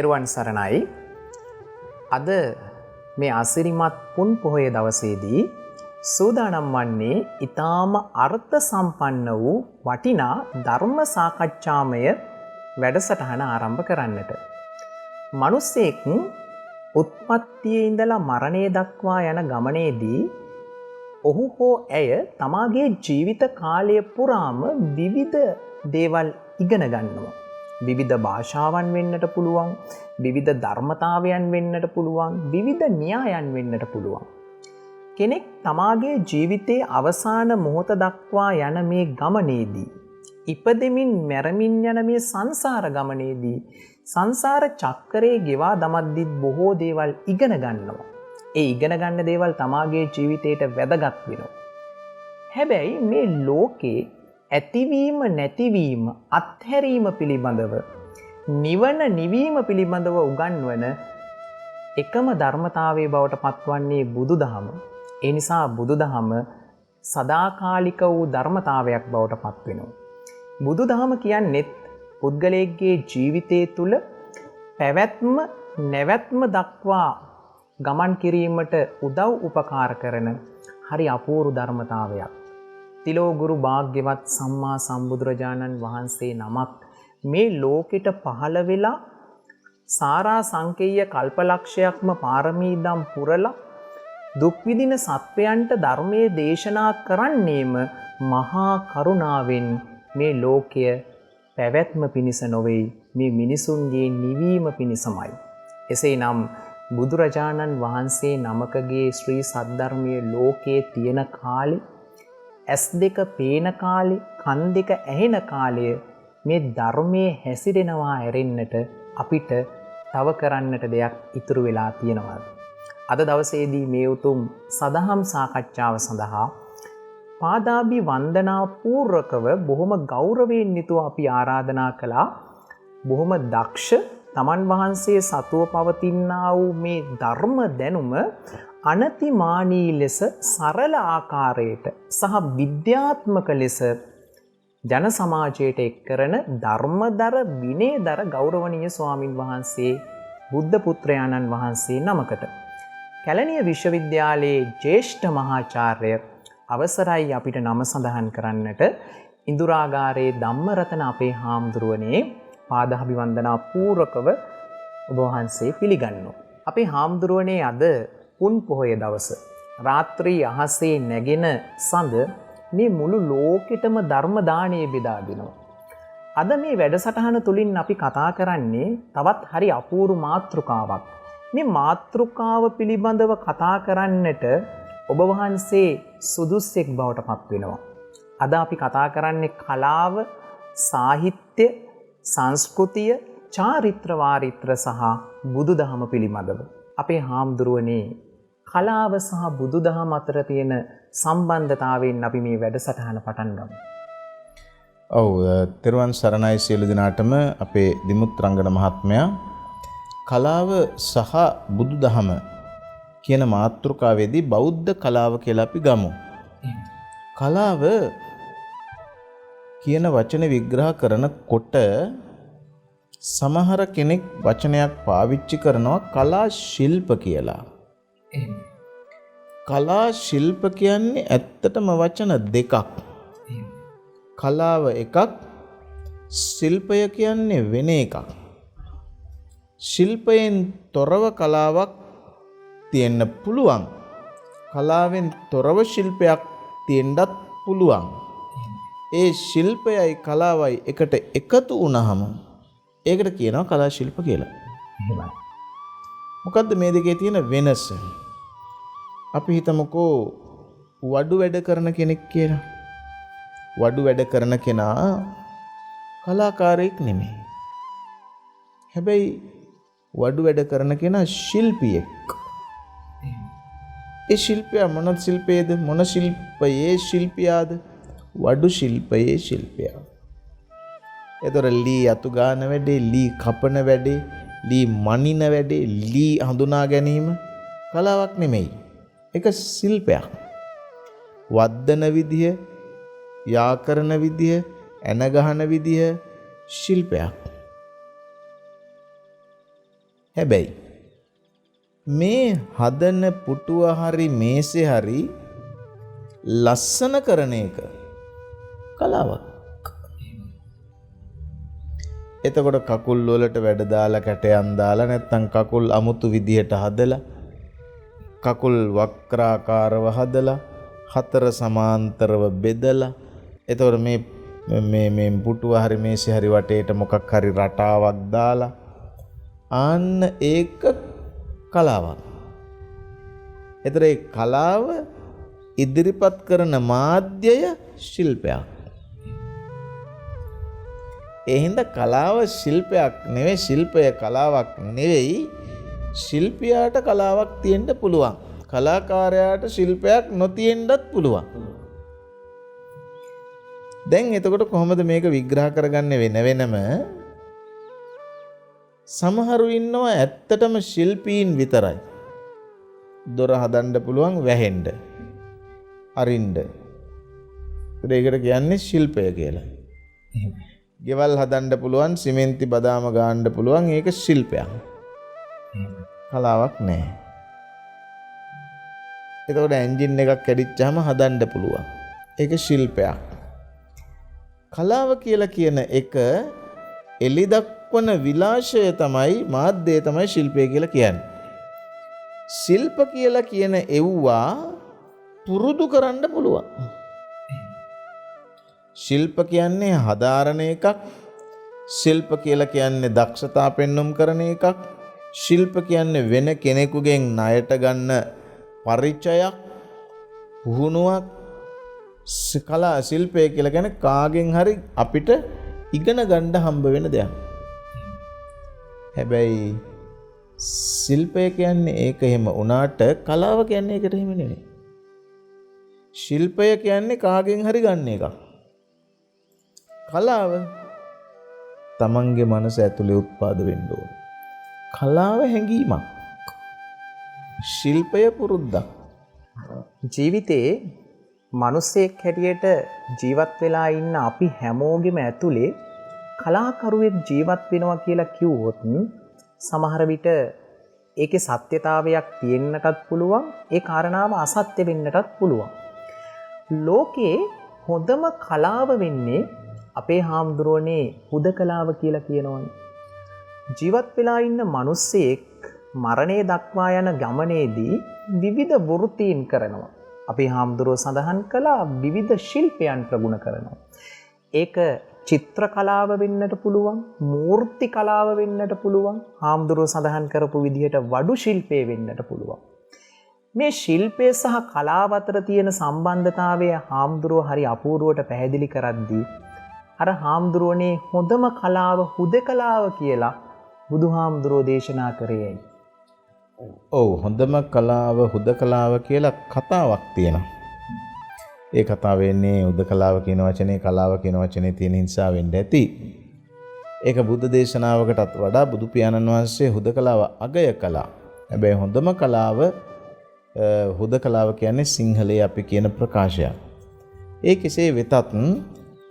තෙරුවන් සරණයි. අද මේ අසිරිමත් පුන් පොහොය දවසේදී සූදානම් වන්නේ ඊටාම අර්ථ සම්පන්න වූ වටිනා ධර්ම සාකච්ඡාමය වැඩසටහන ආරම්භ කරන්නට. මිනිසෙක් උත්පත්තියේ ඉඳලා මරණය දක්වා යන ගමනේදී ඔහු හෝ ඇය තමාගේ ජීවිත කාලය පුරාම විවිධ දේවල් ඉගෙන ගන්නවා. විවිධ භාෂාවන් වෙන්නට පුළුවන්, විවිධ ධර්මතාවයන් වෙන්නට පුළුවන්, විවිධ න්‍යායන් වෙන්නට පුළුවන්. කෙනෙක් තමාගේ ජීවිතයේ අවසාන මොහොත දක්වා යන මේ ගමනේදී, ඉපදෙමින් මැරමින් යන මේ සංසාර ගමනේදී, සංසාර චක්‍රයේ ගෙවා දමද්දී බොහෝ දේවල් ඉගෙන ගන්නවා. ඒ ඉගෙන ගන්න දේවල් තමාගේ ජීවිතයට වැදගත් වෙනවා. හැබැයි මේ ලෝකේ ඇතිවීම නැතිවීම අත්හැරීම පිළිබඳව නිවන නිවීම පිළිබඳව උගන්වන එකම ධර්මතාවයේ බවට පත්වන්නේ බුදුදහම. ඒ නිසා බුදුදහම සදාකාලික වූ ධර්මතාවයක් බවට පත් වෙනවා. බුදුදහම කියන්නේ පුද්ගලයෙක්ගේ ජීවිතය තුළ පැවැත්ම නැවැත්ම දක්වා ගමන් කිරීමට උදව් උපකාර කරන හරි අපූර්ව ධර්මතාවයක්. තිලෝගුරු භාග්‍යවත් සම්මා සම්බුදුරජාණන් වහන්සේ නමක් මේ ලෝකෙට පහළ වෙලා සාරා සංකේය කල්පලක්ෂයක්ම පාරමීදම් පුරලා දුක් විඳින සත්වයන්ට ධර්මයේ දේශනා කරන්නේම මහා කරුණාවෙන් මේ ලෝකය පැවැත්ම පිණිස නොවේ, මේ මිනිසුන්ගේ නිවීම පිණිසමයි. එසේනම් බුදුරජාණන් වහන්සේ නමකගේ ශ්‍රී සද්ධර්මයේ ලෝකයේ තියෙන කාලේ, ඇස් දෙක පේන කාලේ, කන් දෙක ඇහෙන කාලය මේ ධර්මයේ හැසිරෙනවා ඇරෙන්නට අපිට තව කරන්නට දෙයක් ඉතුරු වෙලා තියෙනවා. අද දවසේදී මේ උතුම් සදහම් සාකච්ඡාව සඳහා පාදාභි වන්දනා පූර්වකව බොහොම ගෞරවයෙන් යුතුව අපි ආරාධනා කළා. බොහොම දක්ෂ තමන් වහන්සේ සතුව පවතිනා වූ මේ ධර්ම දැනුම අනතිමානී ලෙස සරල ආකාරයට සහ විද්‍යාත්මක ලෙස ජන සමාජයට එක් කරන ධර්මදර විනයදර ගෞරවනීය ස්වාමින් වහන්සේ බුද්ධ පුත්‍රයාණන් වහන්සේ නමකට කැලණිය විශ්වවිද්‍යාලයේ ජ්‍යෙෂ්ඨ මහාචාර්ය අවසරයි අපිට නම සඳහන් කරන්නට ඉඳුරාගාරයේ ධම්මරතන අපේ හාමුදුරුවනේ පාදාභිවන්දනා පූර්වකව ඔබ වහන්සේ පිළිගන්නවා. අපේ හාමුදුරුවනේ අද පුන් පොහොය දවස රාත්‍රී අහසේ නැගෙන සඳ මේ මුළු ලෝකෙටම ධර්ම දාණය බෙදා දෙනවා. අද මේ වැඩසටහන තුලින් අපි කතා කරන්නේ තවත් හරි අපූර්ව මාතෘකාවක්. මේ මාතෘකාව පිළිබඳව කතා කරන්නට ඔබ වහන්සේ සුදුස්සෙක් බවට පත් වෙනවා. අද අපි කතා කරන්නේ කලාව, සාහිත්‍ය, සංස්කෘතිය, චාරිත්‍ර වාරිත්‍ර සහ බුදුදහම පිළිබඳව. අපේ හාමුදුරුවනේ කලාව සහ බුදුදහම අතර තියෙන සම්බන්ධතාවයෙන් අපි මේ වැඩසටහන පටන් ගමු. ඔව්, තෙරුවන් සරණයි සියලු දෙනාටම. අපේ දිමුත් රංගන මහත්මයා කලාව සහ බුදුදහම කියන මාතෘකාවේදී බෞද්ධ කලාව කියලා අපි ගමු. කලාව කියන වචන විග්‍රහ කරනකොට සමහර කෙනෙක් වචනයක් පාවිච්චි කරනවා කලා ශිල්ප කියලා. කලා ශිල්ප කියන්නේ ඇත්තටම වචන දෙකක්. කලාව එකක්, ශිල්පය කියන්නේ වෙන එකක්. ශිල්පයෙන් තොරව කලාවක් තියෙන්න පුළුවන්. කලාවෙන් තොරව ශිල්පයක් තියෙන්නත් පුළුවන්. ඒ ශිල්පයයි කලාවයි එකට එකතු වුණාම ඒකට කියනවා කලා ශිල්ප කියලා. එහෙමයි. මොකද්ද මේ දෙකේ තියෙන වෙනස? අපි හිතමුකෝ වඩු වැඩ කරන කෙනෙක් කියලා. වඩු වැඩ කරන කෙනා කලාකාරයෙක් නෙමෙයි. හැබැයි වඩු වැඩ කරන කෙනා ශිල්පියෙක්. ඒ ශිල්පියා මොන ශිල්පයේද? මොන ශිල්පයේ ශිල්පියාද? වඩු ශිල්පයේ ශිල්පියා. එතකොට ලී අතු ගන්න වැඩේ, ලී කපන වැඩේ, ලී මනින වැඩේ, ලී හඳුනා ගැනීම කලාවක් නෙමෙයි. ඒක ශිල්පයක්. වද්දන විදිය, යා කරන විදිය, ඇන ගහන විදිය ශිල්පයක්. හැබැයි මේ හදන පුටුව හරි මේසේ හරි ලස්සන කරන එක කලාවක්. එතකොට කකුල් වලට වැඩ දාලා කැටයන් දාලා නැත්නම් කකුල් අමුතු විදිහට හදලා කකුල් වක්‍රාකාරව හදලා හතර සමාන්තරව බෙදලා එතකොට මේ පුටුව හරි මේසේ හරි වටේට මොකක් හරි රටාවක් දාලා ආන්න ඒක කලාවක්. එතකොට ඒ කලාව ඉදිරිපත් කරන මාධ්‍යය ශිල්පයක්. ඒ හින්දා කලාව ශිල්පයක් නෙවෙයි, ශිල්පය කලාවක් නෙවෙයි. ශිල්පියාට කලාවක් තියෙන්න පුළුවන්. කලාකාරයාට ශිල්පයක් නොතියෙන්නත් පුළුවන්. දැන් එතකොට කොහොමද මේක විග්‍රහ කරගන්නේ වෙන වෙනම? සමහරු ඉන්නවා ඇත්තටම ශිල්පීන් විතරයි. දොර හදන්න පුළුවන් වැහෙන්න, අරින්න. ඒකට කියන්නේ ශිල්පය කියලා. ගෙවල් හදන්න පුළුවන්, සිමෙන්ති බදාම ගාන්න පුළුවන්, ඒක ශිල්පයක්. කලාවක් නෑ. එතකොට එන්ජින් එකක් කැඩිච්චාම හදන්න පුළුවන්. ඒක ශිල්පයක්. කලාව කියලා කියන එක එලි දක්වන විලාශය තමයි, මාධ්‍යය තමයි ශිල්පය කියලා කියන්නේ. ශිල්ප කියලා කියන එව්වා පුරුදු කරන්න පුළුවන්. ශිල්ප කියන්නේ හදාරන එකක්. ශිල්ප කියලා කියන්නේ දක්ෂතා පෙන්වුම් කරන එකක්. ශිල්ප කියන්නේ වෙන කෙනෙකුගෙන් ණයට ගන්න පරිචයක්, පුහුණුවක්. කලා ශිල්පය කියලා කියන්නේ කාගෙන් හරි අපිට ඉගෙන ගන්න හම්බ වෙන දෙයක්. හැබැයි ශිල්පය කියන්නේ ඒක එහෙම වුණාට කලාව කියන්නේ ඒකට එහෙම නෙවෙයි. ශිල්පය කියන්නේ කාගෙන් හරි ගන්න එකක්. කලාව තමන්ගේ මනස ඇතුලේ උත්පාද වෙන්න ඕන. කලාව හැඟීමක්. ශිල්පය පුරුද්දක්. ජීවිතේ මිනිස්සෙක් හැටියට ජීවත් වෙලා ඉන්න අපි හැමෝගෙම ඇතුලේ කලාකරුවෙක් ජීවත් වෙනවා කියලා කිව්වොත් සමහර විට ඒකේ සත්‍යතාවයක් තියෙන්නටත් පුළුවන්, ඒ කාරණාව අසත්‍ය වෙන්නටත් පුළුවන්. ලෝකේ හොඳම කලාව වෙන්නේ අපේ හාමුදුරුවනේ හුදකලාව කියලා කියනවනේ. ජීවත් වෙලා ඉන්න මිනිස්සෙක් මරණය දක්වා යන ගමනේදී විවිධ වෘත්තීන් කරනවා. අපේ හාමුදුරුවෝ සඳහන් කළා විවිධ ශිල්පයන් ප්‍රගුණ කරනවා. ඒක චිත්‍ර කලාව වෙන්නට පුළුවන්, මූර්ති කලාව වෙන්නට පුළුවන්, හාමුදුරුවෝ සඳහන් කරපු විදිහට වඩු ශිල්පය වෙන්නට පුළුවන්. මේ ශිල්පය සහ කලාව අතර තියෙන සම්බන්ධතාවය හාමුදුරුවෝ හරි අපූර්වට පැහැදිලි කරද්දී අර හාමුදුරුවනේ හොඳම කලාව හුදකලාව කියලා බුදුහාමුදුරුවෝ දේශනා කරේයි. ඔව්, හොඳම කලාව හුදකලාව කියලා කතාවක් තියෙනවා. ඒ කතාව වෙන්නේ හුදකලාව කියන වචනේ කලාව කියන වචනේ තියෙන නිසා වෙන්න ඇති. ඒක බුද්ධ දේශනාවකටත් වඩා බුදු පියාණන් වහන්සේ හුදකලාව අගය කළා. හැබැයි හොඳම කලාව හුදකලාව කියන්නේ සිංහලයේ අපි කියන ප්‍රකාශයක්. ඒ කෙසේ වෙතත්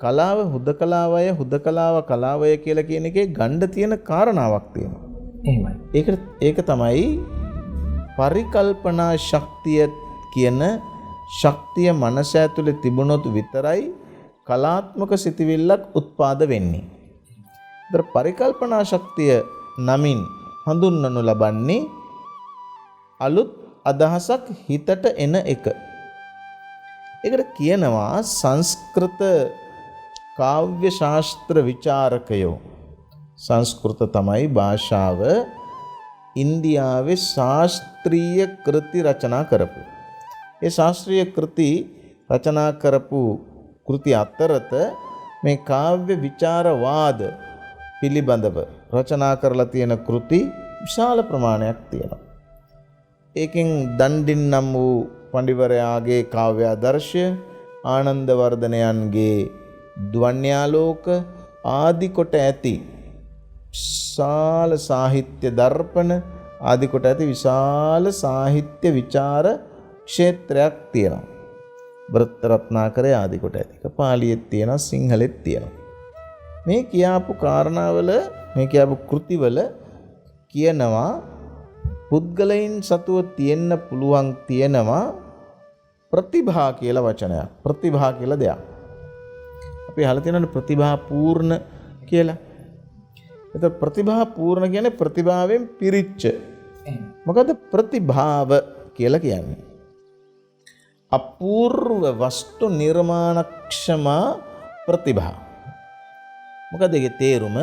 කලාව හුදකලාවය, හුදකලාව කලාවය කියලා කියන එකේ ගණ්ඩ තියෙන කාරණාවක් තියෙනවා. එහෙමයි. ඒක තමයි පරිකල්පනා ශක්තිය කියන ශක්තිය මනස ඇතුලේ තිබුණොත් විතරයි කලාත්මක සිතිවිල්ලක් උත්පාද වෙන්නේ. ඒතර පරිකල්පනා ශක්තිය නමින් හඳුන්වනු ලබන්නේ අලුත් අදහසක් හිතට එන එක. ඒකට කියනවා සංස්කෘත කාව්‍ය ශාස්ත්‍ර විචාරකයෝ. සංස්කෘත තමයි භාෂාව ඉන්දියාවේ ශාස්ත්‍රීය කෘති රචනා කරපු. ඒ ශාස්ත්‍රීය කෘති රචනා කරපු කෘති අතරත මේ කාව්‍ය විචාරවාද පිළිබඳව රචනා කරලා තියෙන කෘති විශාල ප්‍රමාණයක් තියෙනවා. ඒකෙන් දණ්ඩින් නම් වූ පඬිවරයාගේ කාව්‍ය ආදර්ශය, ආනන්ද වර්ධනයන්ගේ ද්වන්‍යාලෝක ආදි කොට ඇති විශාල සාහිත්‍ය දර්පණ ආදි කොට ඇති විශාල සාහිත්‍ය විචාර ක්ෂේත්‍රයක් තියෙනවා. වෘත්ත රත්නාකරය ආදි කොට ඇති. පාලියෙත් තියෙනවා, සිංහලෙත් තියෙනවා. මේ කියාපු කාරණාවල, මේ කියාපු කෘතිවල කියනවා පුද්ගලයන් සතුව තියෙන්න පුළුවන් තියෙනවා ප්‍රතිභා කියලා වචනයක්. ප්‍රතිභා කියලා දෙයක්. අපි අහලා තියෙනවනේ ප්‍රතිභා පූර්ණ කියලා. එතකොට ප්‍රතිභා පූර්ණ කියන්නේ ප්‍රතිභාවෙන් පිරිච්ච. මොකද ප්‍රතිභාව කියලා කියන්නේ? අපූර්ව වස්තු නිර්මාණක්ෂමා ප්‍රතිභා. මොකද ඒකේ තේරුම?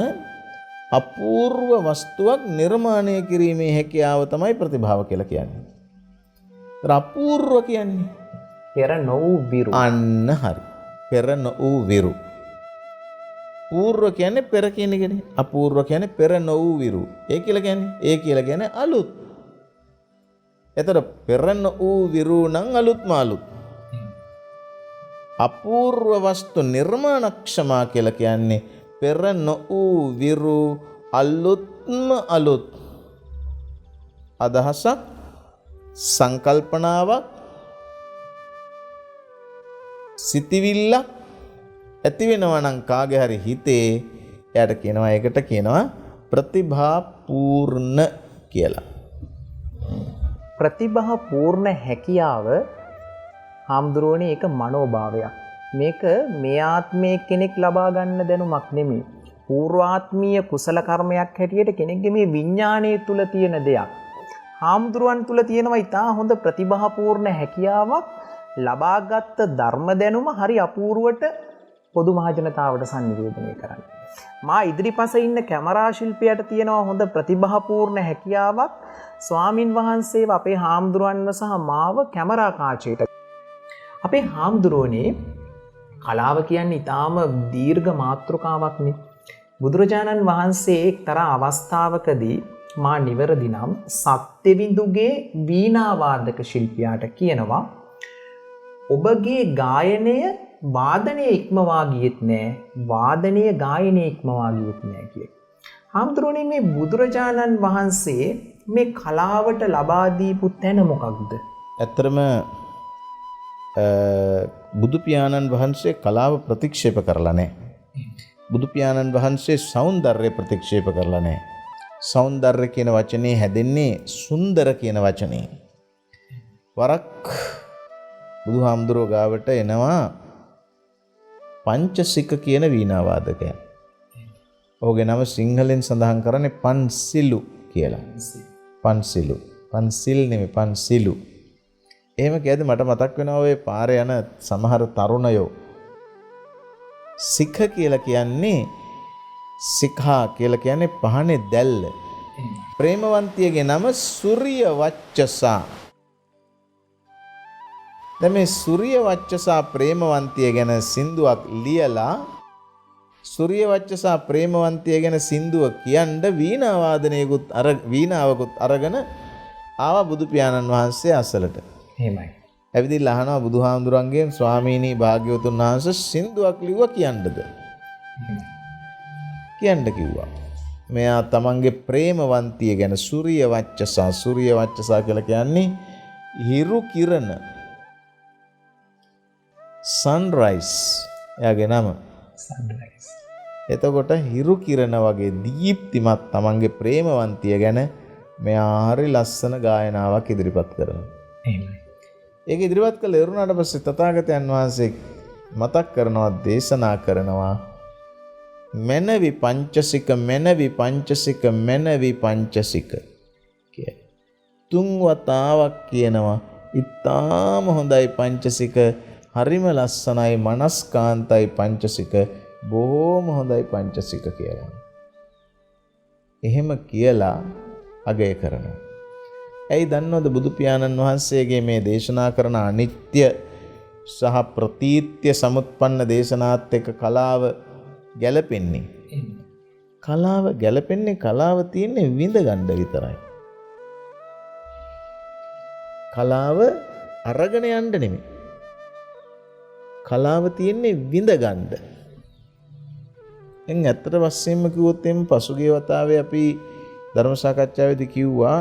අපූර්ව වස්තුවක් නිර්මාණය කිරීමේ හැකියාව තමයි ප්‍රතිභාව කියලා කියන්නේ. ඒතර අපූර්ව කියන්නේ පෙර නොවූ විරු. අන්න හරි. පෙර නොවූ විරු. පූර්ව කියන්නේ පෙර කියන එකනේ. අපූර්ව කියන්නේ පෙර නොවූ විරු. ඒ කියලා කියන්නේ අලුත්. එතකොට පෙර නොවූ විරු නම් අලුත්ම අලුත්. අපූර්ව වස්තු නිර්මාණක්ෂමා කියලා කියන්නේ පෙර නොවූ විරු අලුත්ම අලුත්. අදහසක්, සංකල්පනාවක්, සිතිවිල්ලක් ඇති වෙනවා නම් කාගේ හරි හිතේ, එයාට කියනවා, ඒකට කියනවා ප්‍රතිභා පූර්ණ කියලා. ප්‍රතිභා පූර්ණ හැකියාව හාමුදුරුවනේ ඒක මනෝභාවයක්. මේක මේ ආත්මයේ කෙනෙක් ලබා ගන්න දැනුමක් නෙමෙයි. පූර්වාත්මීය කුසල කර්මයක් හැටියට කෙනෙක්ගේ මේ විඥාණය තුල තියෙන දෙයක්. හාමුදුරුවන් තුල තියෙනවා ඊටා හොඳ ප්‍රතිභා පූර්ණ හැකියාවක්. ලබාගත් ධර්ම දැනුම හරි අපූර්වට පොදු මහජනතාවට සංනිවේදනය කරන්න. මා ඉදිරිපස ඉන්න කැමරා ශිල්පියට තියෙනවා හොඳ ප්‍රතිභා පූර්ණ හැකියාවක්. ස්වාමින් වහන්සේව අපේ හාමුදුරුවන්ව සහ මාව කැමරා කාචයට. අපේ හාමුදුරුවනේ කලාව කියන්නේ ඊටාම දීර්ඝ මාතෘකාවක්නේ. බුදුරජාණන් වහන්සේ එක්තරා අවස්ථාවකදී මා නිවැරදි නම් සත්‍යවිඳුගේ වීණා වාදක ශිල්පියාට කියනවා ඔබගේ ගායනය වාදනය ඉක්මවා ගියෙත් නෑ, වාදනය ගායනය ඉක්මවා ගියෙත් නෑ කිය. හාමුදුරුවනේ මේ බුදුරජාණන් වහන්සේ මේ කලාවට ලබා දීපු තැන මොකක්ද? ඇත්තටම බුදු පියාණන් වහන්සේ කලාව ප්‍රතික්ෂේප කරලා නැහැ. බුදු පියාණන් වහන්සේ සෞන්දර්ය ප්‍රතික්ෂේප කරලා නැහැ. සෞන්දර්ය කියන වචනේ හැදෙන්නේ සුන්දර කියන වචනේ. වරක් බුදුහාමුදුරුවෝ ගාවට එනවා පංචසික කියන වීණා වාදකයා. ඔහුගේ නම සිංහලෙන් සඳහන් කරන්නේ පන්සිලු කියලා. පන්සිලු. පන්සිල් නෙමෙයි පන්සිලු. එහෙම කියද්දි මට මතක් වෙනවා ඔය පාරේ යන සමහර තරුණයෝ. සිඛ කියලා කියන්නේ, සිඛා කියලා කියන්නේ පහනේ දැල්ල. ප්‍රේමවන්තියගේ නම සූර්ය වච්චසා. දැන් මේ සූර්ය වච්චසා ප්‍රේමවන්තිය ගැන සින්දුවක් ලියලා සූර්ය වච්චසා ප්‍රේමවන්තිය ගැන සින්දුව කියන්න වීණා වාදනයකුත් වීණාවකුත් අරගෙන ආවා බුදු පියාණන් වහන්සේ අසලට. එහෙමයි. ඇවිදින්න අහනවා බුදුහාමුදුරන්ගෙන් ස්වාමීනි භාග්‍යවතුන් වහන්සේ සින්දුවක් ලිව්වා කියන්නද? කියන්න කිව්වා. මෙයා තමන්ගේ ප්‍රේමවන්තිය ගැන සූර්ය වච්චසා කියලා කියන්නේ හිරු කිරණ. සන්රයිස් එයාගේ නම. සන්රයිස්. එතකොට හිරු කිරණ වගේ දීප්තිමත් තමන්ගේ ප්‍රේමවන්තිය ගැන මෙයා හරි ලස්සන ගායනාවක් ඉදිරිපත් කරනවා. එහෙමයි. ඒක ඉදිරිපත් කළ ඉවරනාට පස්සේ තථාගතයන් වහන්සේ මතක් කරනවා, දේශනා කරනවා මනවි පංචසික කියලා. තුන් වතාවක් කියනවා ඉතාම හොඳයි පංචසික, හරිම ලස්සනයි, මනස්කාන්තයි පංචසික, බොහොම හොඳයි පංචසික කියලා. එහෙම කියලා අගය කරනවා. ඇයි දන්නවද බුදු පියාණන් වහන්සේගේ මේ දේශනා කරන අනිත්‍ය සහ ප්‍රතීත්‍ය සමුත්පන්න දේශනාත් එක්ක කලාව ගැලපෙන්නේ? කලාව ගැලපෙන්නේ, කලාව තියෙන්නේ විඳ ගන්න විතරයි. කලාව අරගෙන යන්න නෙමෙයි. කලාව තියෙන්නේ විඳ ගන්න. එන් ඇත්තට වශයෙන්ම කිව්වොත් එම් පසුගිය වතාවේ අපි ධර්ම සාකච්ඡාවේදී කිව්වා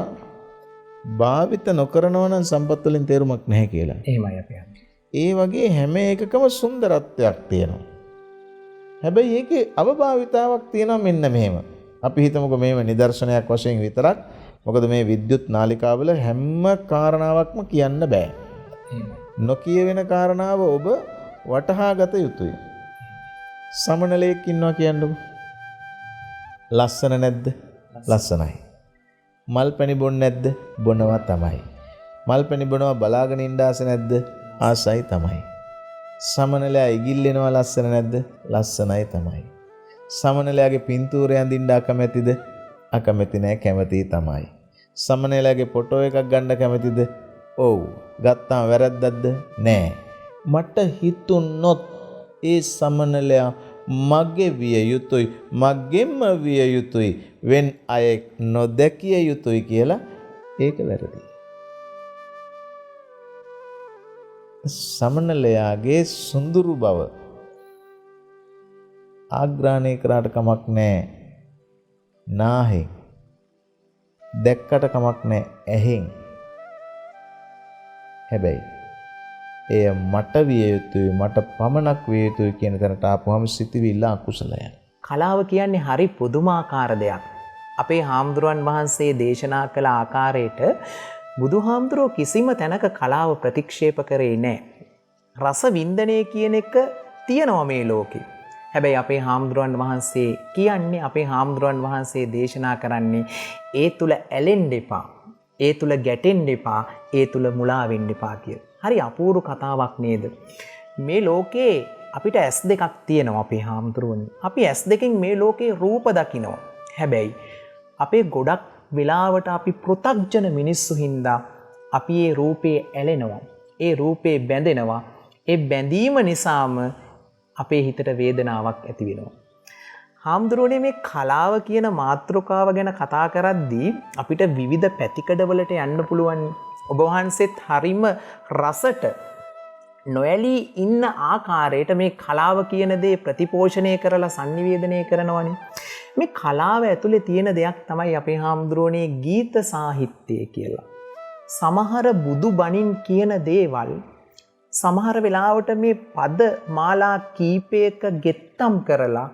භාවිත නොකරනවා නම් සම්පත් වලින් තේරුමක් නැහැ කියලා. එහෙමයි අපි හන්නේ. ඒ වගේ හැම එකකම සුන්දරත්වයක් තියෙනවා. හැබැයි ඒකේ අවභාවිතාවක් තියෙනවා මෙන්න මෙහෙම. අපි හිතමුකෝ මේව නිදර්ශනයක් වශයෙන් විතරක්. මොකද මේ විද්‍යුත් නාලිකාවල හැම කාරණාවක්ම කියන්න බෑ. නොකියවෙන කාරණාව ඔබ වටහා ගත යුතුයි. සමනලයක් ඉන්නවා කියන්නකො. ලස්සන නැද්ද? ලස්සනයි. මල් පැණි බොන්නේ නැද්ද? බොනවා තමයි. මල් පැණි බොනවා බලාගෙන ඉන්න ආස නැද්ද? ආසයි තමයි. සමනලයා ඉගිල්ලෙනවා ලස්සන නැද්ද? ලස්සනයි තමයි. සමනලයාගේ පින්තූරය අඳින්න අකමැතිද? අකමැති නෑ, කැමති තමයි. සමනලයාගේ ෆොටෝ එකක් ගන්න කැමතිද? ඔව්. ගත්තාම වැරද්දක්ද? නෑ. මට හිතුනොත් ඒ සමනලයා මගේ විය යුතුයි, මගෙන්ම විය යුතුයි, වෙන් අයෙක් නොදැකිය යුතුයි කියලා ඒක වැරදි. සමනලයාගේ සුඳුරු බව ආග්‍රහණය කරාට කමක් නැහැ. නාහෙන් දැක්කට කමක් නැහැ. ඇහෙන්. හැබැයි එය මට විය යුතුයි, මට පමණක් විය යුතුයි කියන තැනට ආපුවම සිතවිල්ල අකුසලයි. කලාව කියන්නේ හරි පුදුමාකාර දෙයක්. අපේ හාමුදුරුවන් වහන්සේ දේශනා කළ ආකාරයට බුදුහාමුදුරුවෝ කිසිම තැනක කලාව ප්‍රතික්ෂේප කරේ නැහැ. රස වින්දනය කියන එක තියෙනවා මේ ලෝකේ. හැබැයි අපේ හාමුදුරුවන් වහන්සේ කියන්නේ, අපේ හාමුදුරුවන් වහන්සේ දේශනා කරන්නේ ඒ තුල ඇලෙන්න එපා, ඒ තුල ගැටෙන්න එපා, ඒ තුල මුලා වෙන්න එපා කියලා. හරි අපූර්ව කතාවක් නේද? මේ ලෝකේ අපිට ඇස් දෙකක් තියෙනවා අපේ හාමුදුරුවනි. අපි ඇස් දෙකෙන් මේ ලෝකේ රූප දකිනවා. හැබැයි අපේ ගොඩක් වෙලාවට අපි පෘථග්ජන මිනිස්සු හින්දා අපි ඒ රූපේ ඇලෙනවා. ඒ රූපේ බැඳෙනවා. ඒ බැඳීම නිසාම අපේ හිතට වේදනාවක් ඇති වෙනවා. හාමුදුරුවනේ මේ කලාව කියන මාතෘකාව ගැන කතා කරද්දී අපිට විවිධ පැතිකඩවලට යන්න පුළුවන්. ඔබ වහන්සේත් හරිම රසට නොඇලී ඉන්න ආකාරයට මේ කලාව කියන දේ ප්‍රතිපෝෂණය කරලා sannivedanaya කරනවනේ. මේ කලාව ඇතුලේ තියෙන දෙයක් තමයි අපේ හාමුදුරුවනේ ගීත සාහිත්‍යය කියලා. සමහර බුදු බණින් කියන දේවල් සමහර වෙලාවට මේ පද මාලා කීපයක ගෙත්තම් කරලා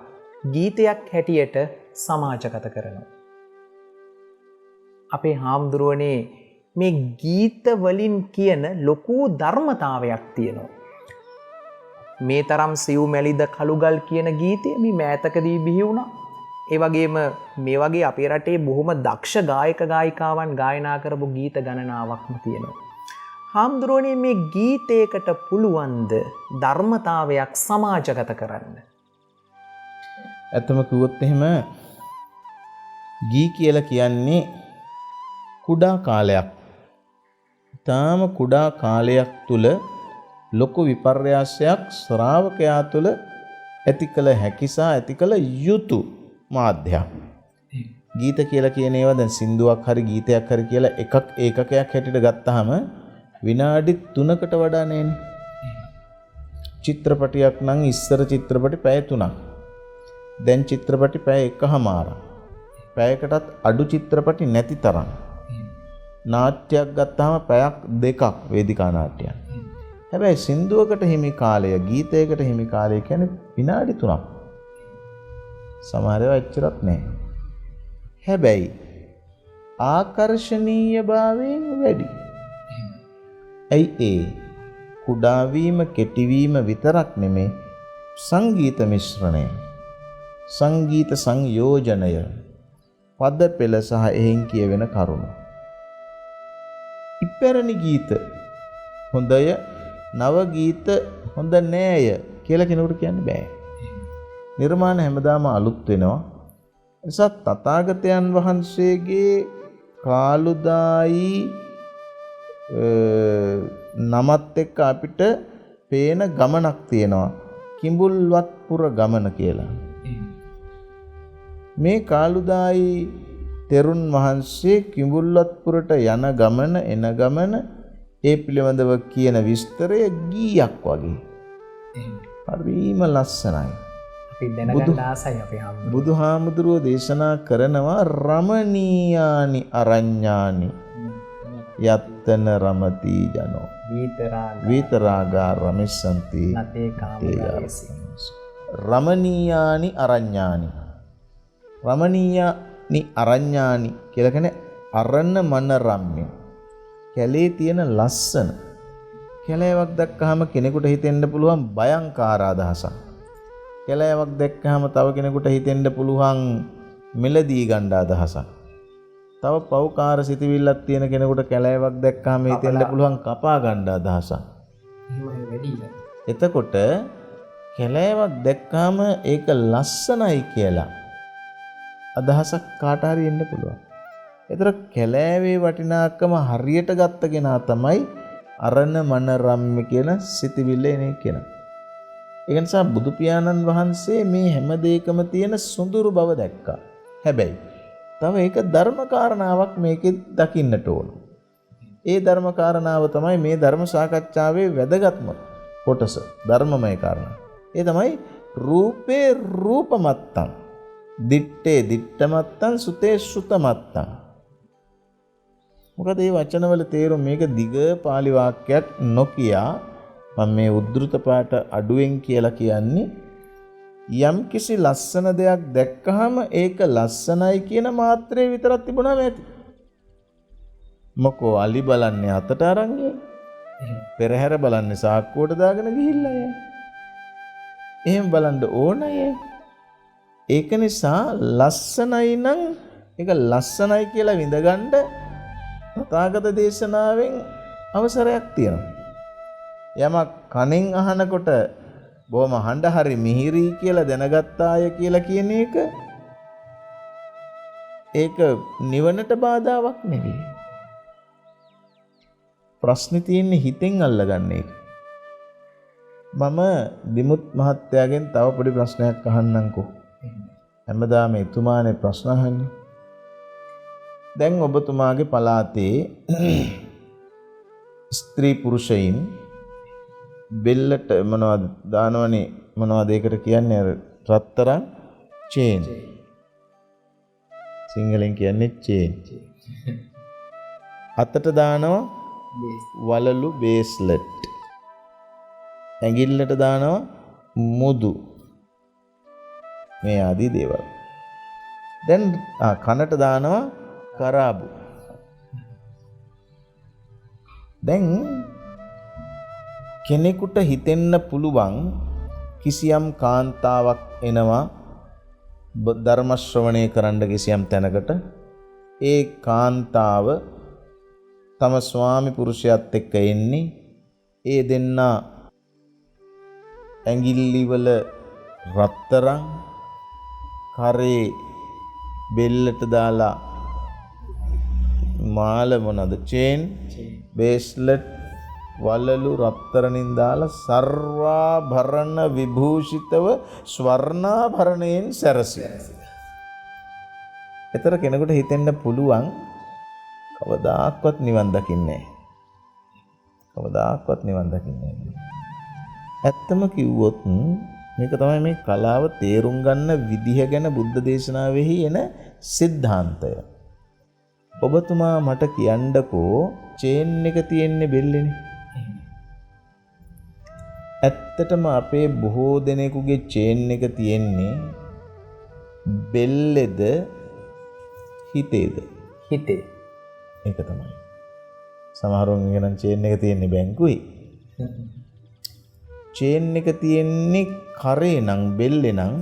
ගීතයක් හැටියට සමාජගත කරනවා. අපේ හාමුදුරුවනේ මේ ගීත වලින් කියන ලොකු ධර්මතාවයක් තියෙනවා. මේ තරම් සිව් මැලිද කළුගල් කියන ගීතය මේ මෑතකදී බිහි වුණා. ඒ වගේම මේ වගේ අපේ රටේ බොහොම දක්ෂ ගායක ගායිකාවන් ගායනා කරපු ගීත ගණනාවක්ම තියෙනවා. හාමුදුරුවනේ මේ ගීතයකට පුළුවන්ද ධර්මතාවයක් සමාජගත කරන්න? ඇත්තම කිව්වොත් එහෙම ගී කියලා කියන්නේ කුඩා කාලයක්. තාම කුඩා කාලයක් තුල ලොකු විපර්යාසයක් ශ්‍රාවකයා තුල ඇති කළ හැකි සහ ඇති කළ යුතු මාධ්‍යයක්. ගීත කියලා කියන ඒවා දැන් සින්දුවක් හරි ගීතයක් හරි කියලා ඒකකයක් හැටියට ගත්තාම විනාඩි 3කට වඩා නෑනේ. චිත්‍රපටයක් නම් ඉස්සර චිත්‍රපටි පැය 3ක්. දැන් චිත්‍රපටි පැය 1:00මාරක්. පැයකටත් අඩු චිත්‍රපටි නැති තරම්. නාට්‍යයක් ගත්තාම පැයක් 2ක් වේදිකා නාට්‍යයක්. හැබැයි සින්දුවකට හිමි කාලය, ගීතයකට හිමි කාලය කියන්නේ විනාඩි 3ක්. සමහර ඒවා එච්චරත් නෑ. හැබැයි ආකර්ශනීයභාවයෙන් වැඩි. ඇයි ඒ? කුඩා වීම, කෙටි වීම විතරක් නෙමේ, සංගීත මිශ්‍රණය, සංගීත සංයෝජනය, පද පෙළ සහ එහෙන් කියවෙන කරුණු. ඉපැරණි ගීත හොඳය, නව ගීත හොඳ නෑය කියලා කෙනෙකුට කියන්න බෑ. නිර්මාණ හැමදාම අලුත් වෙනවා. නිසා තථාගතයන් වහන්සේගේ කාලුදායි නමත් එක්ක අපිට පේන ගමනක් තියෙනවා. කිඹුල්වත්පුර ගමන කියලා. මේ කාලුදායි තෙරුන් වහන්සේ කිඹුල්වත්පුරට යන ගමන, එන ගමන, ඒ පිළිබඳව කියන විස්තරය ගීයක් වගේ. හරිම ලස්සනයි. අපි දැනගන්න ආසයි අපේ හාමුදුරුවෝ. බුදුහාමුදුරුවෝ දේශනා කරනවා රමණීයානි අරඤ්ඤානි යත්තන රමති ජනෝ විතරාගා රමෙස්සන්ති නතේ කාමරායසි. රමණීයානි අරඤ්ඤානි. රමණීයනි අරඤ්ඤානි කියලා කියන්නේ අරණ මනරම්ම්‍ය. කැලේ තියෙන ලස්සන. කැලෑවක් දැක්කහම කෙනෙකුට හිතෙන්න පුළුවන් භයංකාර අදහසක්. කැලෑවක් දැක්කහම තව කෙනෙකුට හිතෙන්න පුළුවන් මෙලදී ගන්න අදහසක්. තව පෞකාර සිතවිල්ලක් තියෙන කෙනෙකුට කැලෑවක් දැක්කහම හිතෙන්න පුළුවන් කපා ගන්න අදහසක්. එතකොට කැලෑවක් දැක්කම ඒක ලස්සනයි කියලා අදහසක් කාට හරි එන්න පුළුවන්. ඒතර කැලෑවේ වටිනාකම හරියට ගත්ත කෙනා තමයි අරණ මනරම්ම්‍ය කියන සිතවිල්ල එන කෙනා. ඒ නිසා බුදු පියාණන් වහන්සේ මේ හැම දෙයකම තියෙන සොඳුරු බව දැක්කා. හැබැයි තව ඒක ධර්ම කාරණාවක් මේකේ දකින්නට ඕන. ඒ ධර්ම කාරණාව තමයි මේ ධර්ම සාකච්ඡාවේ වැදගත්ම කොටස. ධර්මමය කාරණා. ඒ තමයි රූපේ රූපමත්තං, දිත්තේ දිත්තමත්තං, සුතේ සුතමත්තං. මොකද මේ වචනවල තේරුම මේක දිග පාලි වාක්‍යයක් නොකියා මම මේ උද්දෘත පාඨ අඩුවෙන් කියලා කියන්නේ යම් කිසි ලස්සන දෙයක් දැක්කහම ඒක ලස්සනයි කියන මාත්‍රේ විතරක් තිබුණාම ඇති. මොකෝ අලි බලන්නේ අතට අරන් පෙරහැර බලන්නේ සාක්කුවට දාගෙන ගිහිල්ලා එහෙම බලන්න ඕනයි. ඒක නිසා ලස්සනයි නම් ඒක ලස්සනයි කියලා විඳගන්න තථාගත දේශනාවෙන් අවසරයක් තියෙනවා. යමක් කණෙන් අහනකොට බොහොම හඬ හරි මිහිරි කියලා දැනගත්තාය කියලා කියන එක ඒක නිවනට බාධාවක් නෙවෙයි. ප්‍රශ්නේ තියෙන්නේ හිතෙන් අල්ලගන්න එක. මම දිමුත් මහත්තයාගෙන් තව පොඩි ප්‍රශ්නයක් අහන්නම්කෝ. හැමදාම එතුමානේ ප්‍රශ්න අහන්නේ. දැන් ඔබතුමාගේ පළාතේ ස්ත්‍රී පුරුෂයින් බෙල්ලට මොනවද දානවනේ, මොනවද ඒකට කියන්නේ, රත්තරන් චේන්. සිංහලෙන් කියන්නේ චේන්. අතට දානවා වලලු බේස්ලට්. ඇඟිල්ලට දානවා මුදු. මේ ආදී දේවල්. දැන් කනට දානවා කරාබු. දැන් කෙනෙකුට හිතෙන්න පුළුවන් කිසියම් කාන්තාවක් එනවා ධර්ම ශ්‍රවණය කරන්න කිසියම් තැනකට. ඒ කාන්තාව තම ස්වාමි පුරුෂයාත් එක්ක එන්නේ. ඒ දෙන්නා ඇඟිලි වල රත්තරන්, කරේ බෙල්ලට දාලා මාල මොනද චේන්, බේස්ලට්, වලලු රත්තරනින් දාලා සර්වාභරණ විභූෂිතව ස්වර්ණාභරණයෙන් සැරසී. ඒතර කෙනෙකුට හිතෙන්න පුළුවන් කවදාක්වත් නිවන් දකින්නේ නැහැ. කවදාක්වත් නිවන් දකින්නේ නැහැ. ඇත්තම කිව්වොත් මේක තමයි මේ කලාව තේරුම් ගන්න විදිහ ගැන බුද්ධ දේශනාවෙහි එන સિદ્ધාන්තය. ඔබතුමා මට කියන්නකෝ චේන් එක තියෙන්නේ බෙල්ලේනේ. ඇත්තටම අපේ බොහෝ දෙනෙකුගේ චේන් එක තියෙන්නේ බෙල්ලේද හිතේද? හිතේ. ඒක තමයි. සමහරුන්ගේ නම් චේන් එක තියෙන්නේ බැංකුවේ. චේන් එක තියෙන්නේ කරේ නම් බෙල්ලේ නම්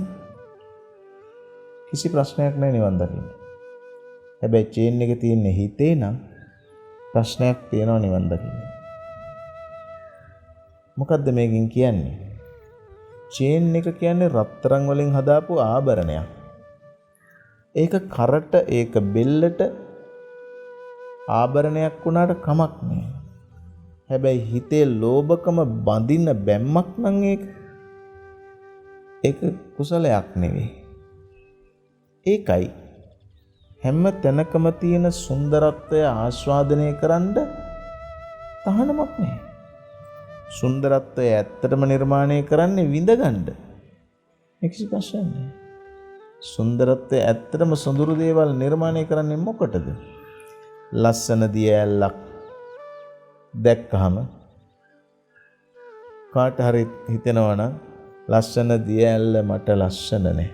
කිසි ප්‍රශ්නයක් නැහැ නිවන් දකින්න. හැබැයි චේන් එක තියෙන්නේ හිතේ නම් ප්‍රශ්නයක් තියෙනවා නිවන් දකින්න. මොකද්ද මේකෙන් කියන්නේ? චේන් එක කියන්නේ රත්තරන් වලින් හදාපු ආභරණයක්. ඒක කරට, ඒක බෙල්ලට ආභරණයක් වුණාට කමක් නෑ. හැබැයි හිතේ ලෝභකම බඳින බැම්මක් නම් ඒක කුසලයක් නෙවෙයි. ඒකයි හැම තැනකම තියෙන සුන්දරත්වය ආස්වාදනය කරන්න තහනමක් නෑ. සුන්දරත්වය ඇත්තටම නිර්මාණය කරන්නේ විඳගන්න. කිසි ප්‍රශ්නයක් නෑ. සුන්දරත්වය ඇත්තටම සොඳුරු දේවල් නිර්මාණය කරන්නේ මොකටද? ලස්සන දියැලක් දැක්කහම කාට හරි හිතෙනවා නම් ලස්සන දියැල්ල මට ලස්සන නැහැ.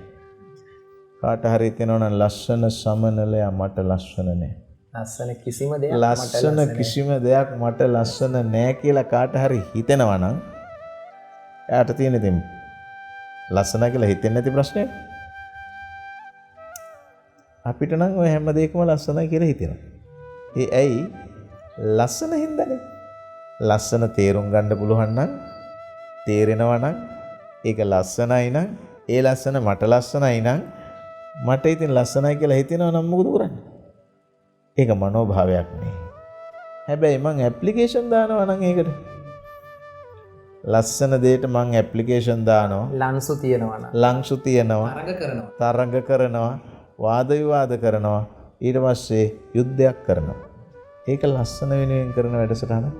කාට හරි හිතෙනවා නම් ලස්සන සමනලයා මට ලස්සන නෑ. ලස්සන කිසිම දෙයක් ලස්සන කිසිම දෙයක් මට ලස්සන නෑ කියලා කාට හරි හිතෙනවා නම් එයාට තියෙන ඉතින් ලස්සන කියලා හිතෙන්නේ නැති ප්‍රශ්නයක්. අපිට නම් ඔය හැම දෙයකම ලස්සනයි කියලා හිතෙනවා. ඒ ඇයි? ලස්සන හින්දානේ. ලස්සන තේරුම් ගන්න පුළුවන් නම් තේරෙනවා නම් ඒක ලස්සනයි නම් ඒ ලස්සන මට ලස්සනයි නම් මට ඉතින් ලස්සනයි කියලා හිතෙනවා නම් මොකද කරන්නේ? ඒක මනෝභාවයක් නේ. හැබැයි මං ඇප්ලිකේෂන් දානවා නම් ඒකට ලස්සන දෙයට මං ඇප්ලිකේෂන් දානවා. ලංසු තියනවා නම් ලංසු තියනවා. තරඟ කරනවා. වාද විවාද කරනවා. ඊට පස්සේ යුද්ධයක් කරනවා. ඒක ලස්සන වෙනුවෙන් කරන වැඩසටහනක්.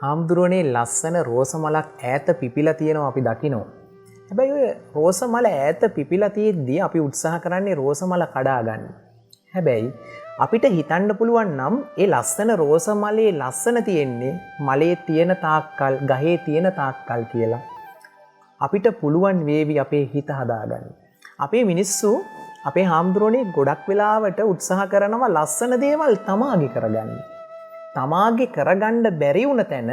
හාමුදුරුවනේ ලස්සන රෝස මලක් ඈත පිපිලා තියෙනවා අපි දකිනවා. හැබැයි ඔය රෝස මල ඈත පිපිලා තියෙද්දී අපි උත්සාහ කරන්නේ රෝස මල කඩා ගන්න. හැබැයි අපිට හිතන්න පුළුවන් නම් ඒ ලස්සන රෝස මලේ ලස්සන තියෙන්නේ මලේ තියෙන තාක්කල්, ගහේ තියෙන තාක්කල් කියලා. අපිට පුළුවන් වේවි අපේ හිත හදාගන්න. අපේ මිනිස්සු අපේ හාමුදුරුවනේ ගොඩක් වෙලාවට උත්සාහ කරනවා ලස්සන දේවල් තමාගේ කරගන්න. තමාගේ කරගන්න බැරි වුණ තැන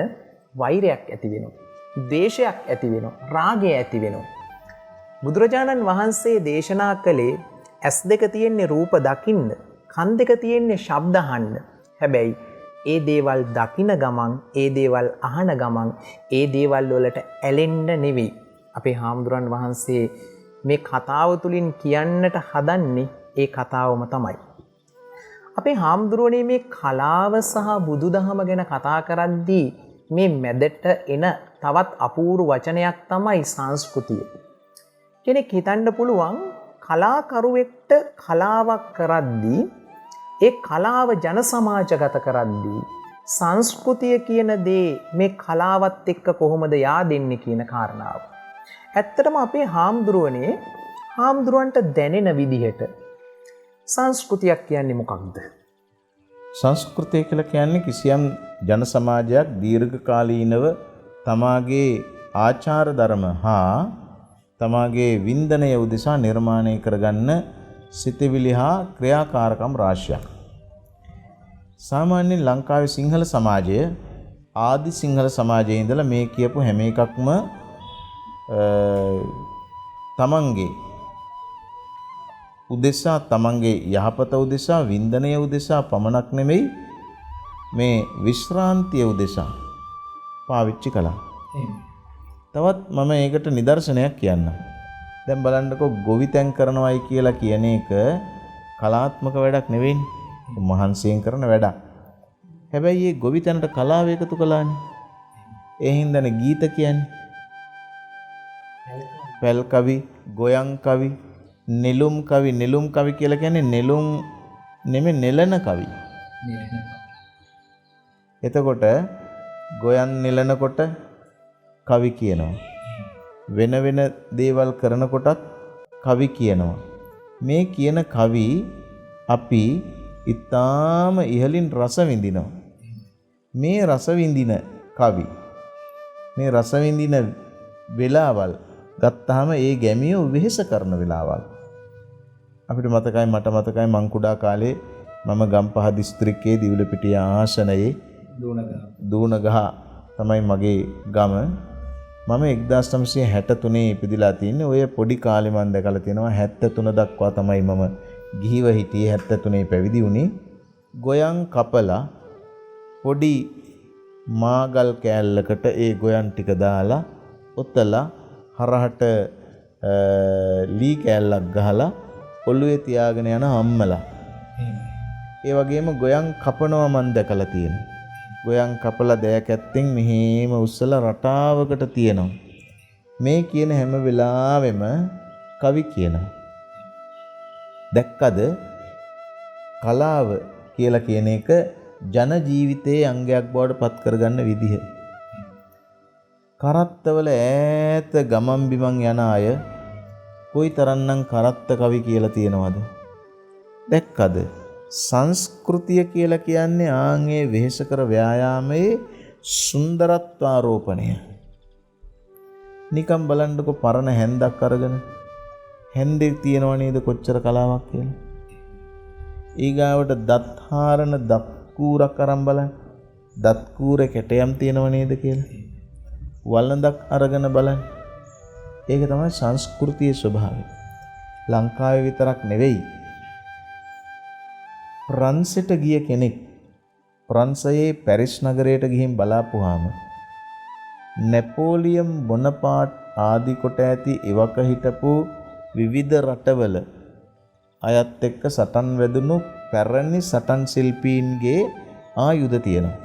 වෛරයක් ඇති වෙනවා. ද්වේෂයක් ඇති වෙනවා. රාගය ඇති වෙනවා. බුදුරජාණන් වහන්සේ දේශනා කළේ ඇස් දෙක තියෙන්නේ රූප දකින්න, කන් දෙක තියෙන්නේ ශබ්ද අහන්න. හැබැයි ඒ දේවල් දකින ගමන්, ඒ දේවල් අහන ගමන්, ඒ දේවල් වලට ඇලෙන්න නෙවෙයි. අපේ හාමුදුරන් වහන්සේ මේ කතාව තුලින් කියන්නට හදන්නේ ඒ කතාවම තමයි. අපේ හාමුදුරුවනේ මේ කලාව සහ බුදුදහම ගැන කතා කරද්දී මේ මැදට එන තවත් අපූර්ව වචනයක් තමයි සංස්කෘතිය. කෙනෙක් හිතන්න පුළුවන් කලාකරුවෙක්ට කලාවක් කරද්දී ඒ කලාව ජන සමාජගත කරද්දී සංස්කෘතිය කියන දේ මේ කලාවත් එක්ක කොහොමද yaadෙන්නේ කියන කාරණාව. ඇත්තටම අපේ හාමුදුරුවනේ හාමුදුරුවන්ට දැනෙන විදිහට සංස්කෘතියක් කියන්නේ මොකක්ද? සංස්කෘතිය කියලා කියන්නේ කිසියම් ජන සමාජයක් දීර්ඝ කාලීනව තමාගේ ආචාර ධර්ම හා තමාගේ වින්දනය උදෙසා නිර්මාණය කරගන්න සිතවිලි හා ක්‍රියාකාරකම් රාශියක්. සාමාන්‍යයෙන් ලංකාවේ සිංහල සමාජය ආදි සිංහල සමාජයේ ඉඳලා මේ කියපු හැම එකක්ම තමන්ගේ උදෙසා, තමන්ගේ යහපත උදෙසා, වින්දනය උදෙසා පමණක් නෙමෙයි මේ විශ්‍රාන්තිය උදෙසා පාවිච්චි කළා. තවත් මම ඒකට නිදර්ශනයක් කියන්නම්. දැන් බලන්නකෝ ගොවිතැන් කරනවයි කියලා කියන එක කලාත්මක වැඩක් නෙවෙයිනේ. මහන්සියෙන් කරන වැඩක්. හැබැයි මේ ගොවිතැනට කලාව එකතු කළානේ. ඒ හින්දානේ ගීත කියන්නේ. පැල් කවි, ගොයන් කවි, නෙළුම් කවි. නෙළුම් කවි කියලා කියන්නේ නෙළුම් නෙමෙයි නෙලන කවි. එතකොට ගොයන් නෙලනකොට කවි කියනවා. වෙන වෙන දේවල් කරනකොටත් කවි කියනවා. මේ කියන කවි අපි ඊටාම ඉහළින් රස විඳිනවා. මේ රස විඳින කවි, මේ රස විඳින වෙලාවල් ගත්තාම ඒ ගැමියෝ වෙහෙස කරන වෙලාවල්. අපිට මතකයි, මට මතකයි මං කුඩා කාලේ මම ගම්පහ දිස්ත්‍රික්කයේ දිවුලපිටිය ආසනයේ දූණගහ තමයි මගේ ගම. මම 1963 ඉපදිලා තින්නේ. ඔය පොඩි කාලේ මම දැකලා තියෙනවා 73 දක්වා තමයි මම ගිහිව හිටියේ. 73 පැවිදි වුණේ. ගොයන් කපලා පොඩි මාගල් කෑල්ලකට ඒ ගොයන් ටික දාලා ඔතලා හරහට ලී කෑල්ලක් ගහලා ඔළුවේ තියාගෙන යන අම්මලා. ඒ වගේම ගොයන් කපනවා මම දැකලා තියෙනවා. ගොයන් කපලා දෑකැත්තෙන් මෙහෙම උස්සලා රටාවකට තියෙනවා. මේ කියන හැම වෙලාවෙම කවි කියනවා. දැක්කද කලාව කියලා කියන එක ජන ජීවිතයේ අංගයක් බවට පත් කරගන්න විදිහ. කරත්තවල ඈත ගමන් බිමන් යන අය කොයිතරම්නම් කරත්ත කවි කියලා තියෙනවද? දැක්කද? සංස්කෘතිය කියලා කියන්නේ ආන්ගේ වෙහෙසකර ව්‍යායාමයේ සුන්දරත්වාරෝපණය. නිකම් බලන්නකො පරණ හැන්දක් අරගෙන හැන්දේ තියෙනව නේද කොච්චර කලාවක් කියලා. ඊගාවට දත් හාරන දත් කූරක් අරන් බලන්න. දත් කූරේ කැටයම් තියෙනව නේද කියලා. වළඳක් අරගෙන බලන්න. ඒක තමයි සංස්කෘතියේ ස්වභාවය. ලංකාවේ විතරක් නෙවෙයි. ප්‍රංසෙට ගිය කෙනෙක් ප්‍රංසයේ පැරිස් නගරයට ගිහින් බලාපුවාම නැපෝලියන් බොනපාට් ආදී කොට ඇති ඉවක හිටපු විවිධ රටවල අයත් එක්ක සටන් වැදුණු පැරණි සටන් ශිල්පීන්ගේ ආයුධ තියෙනවා.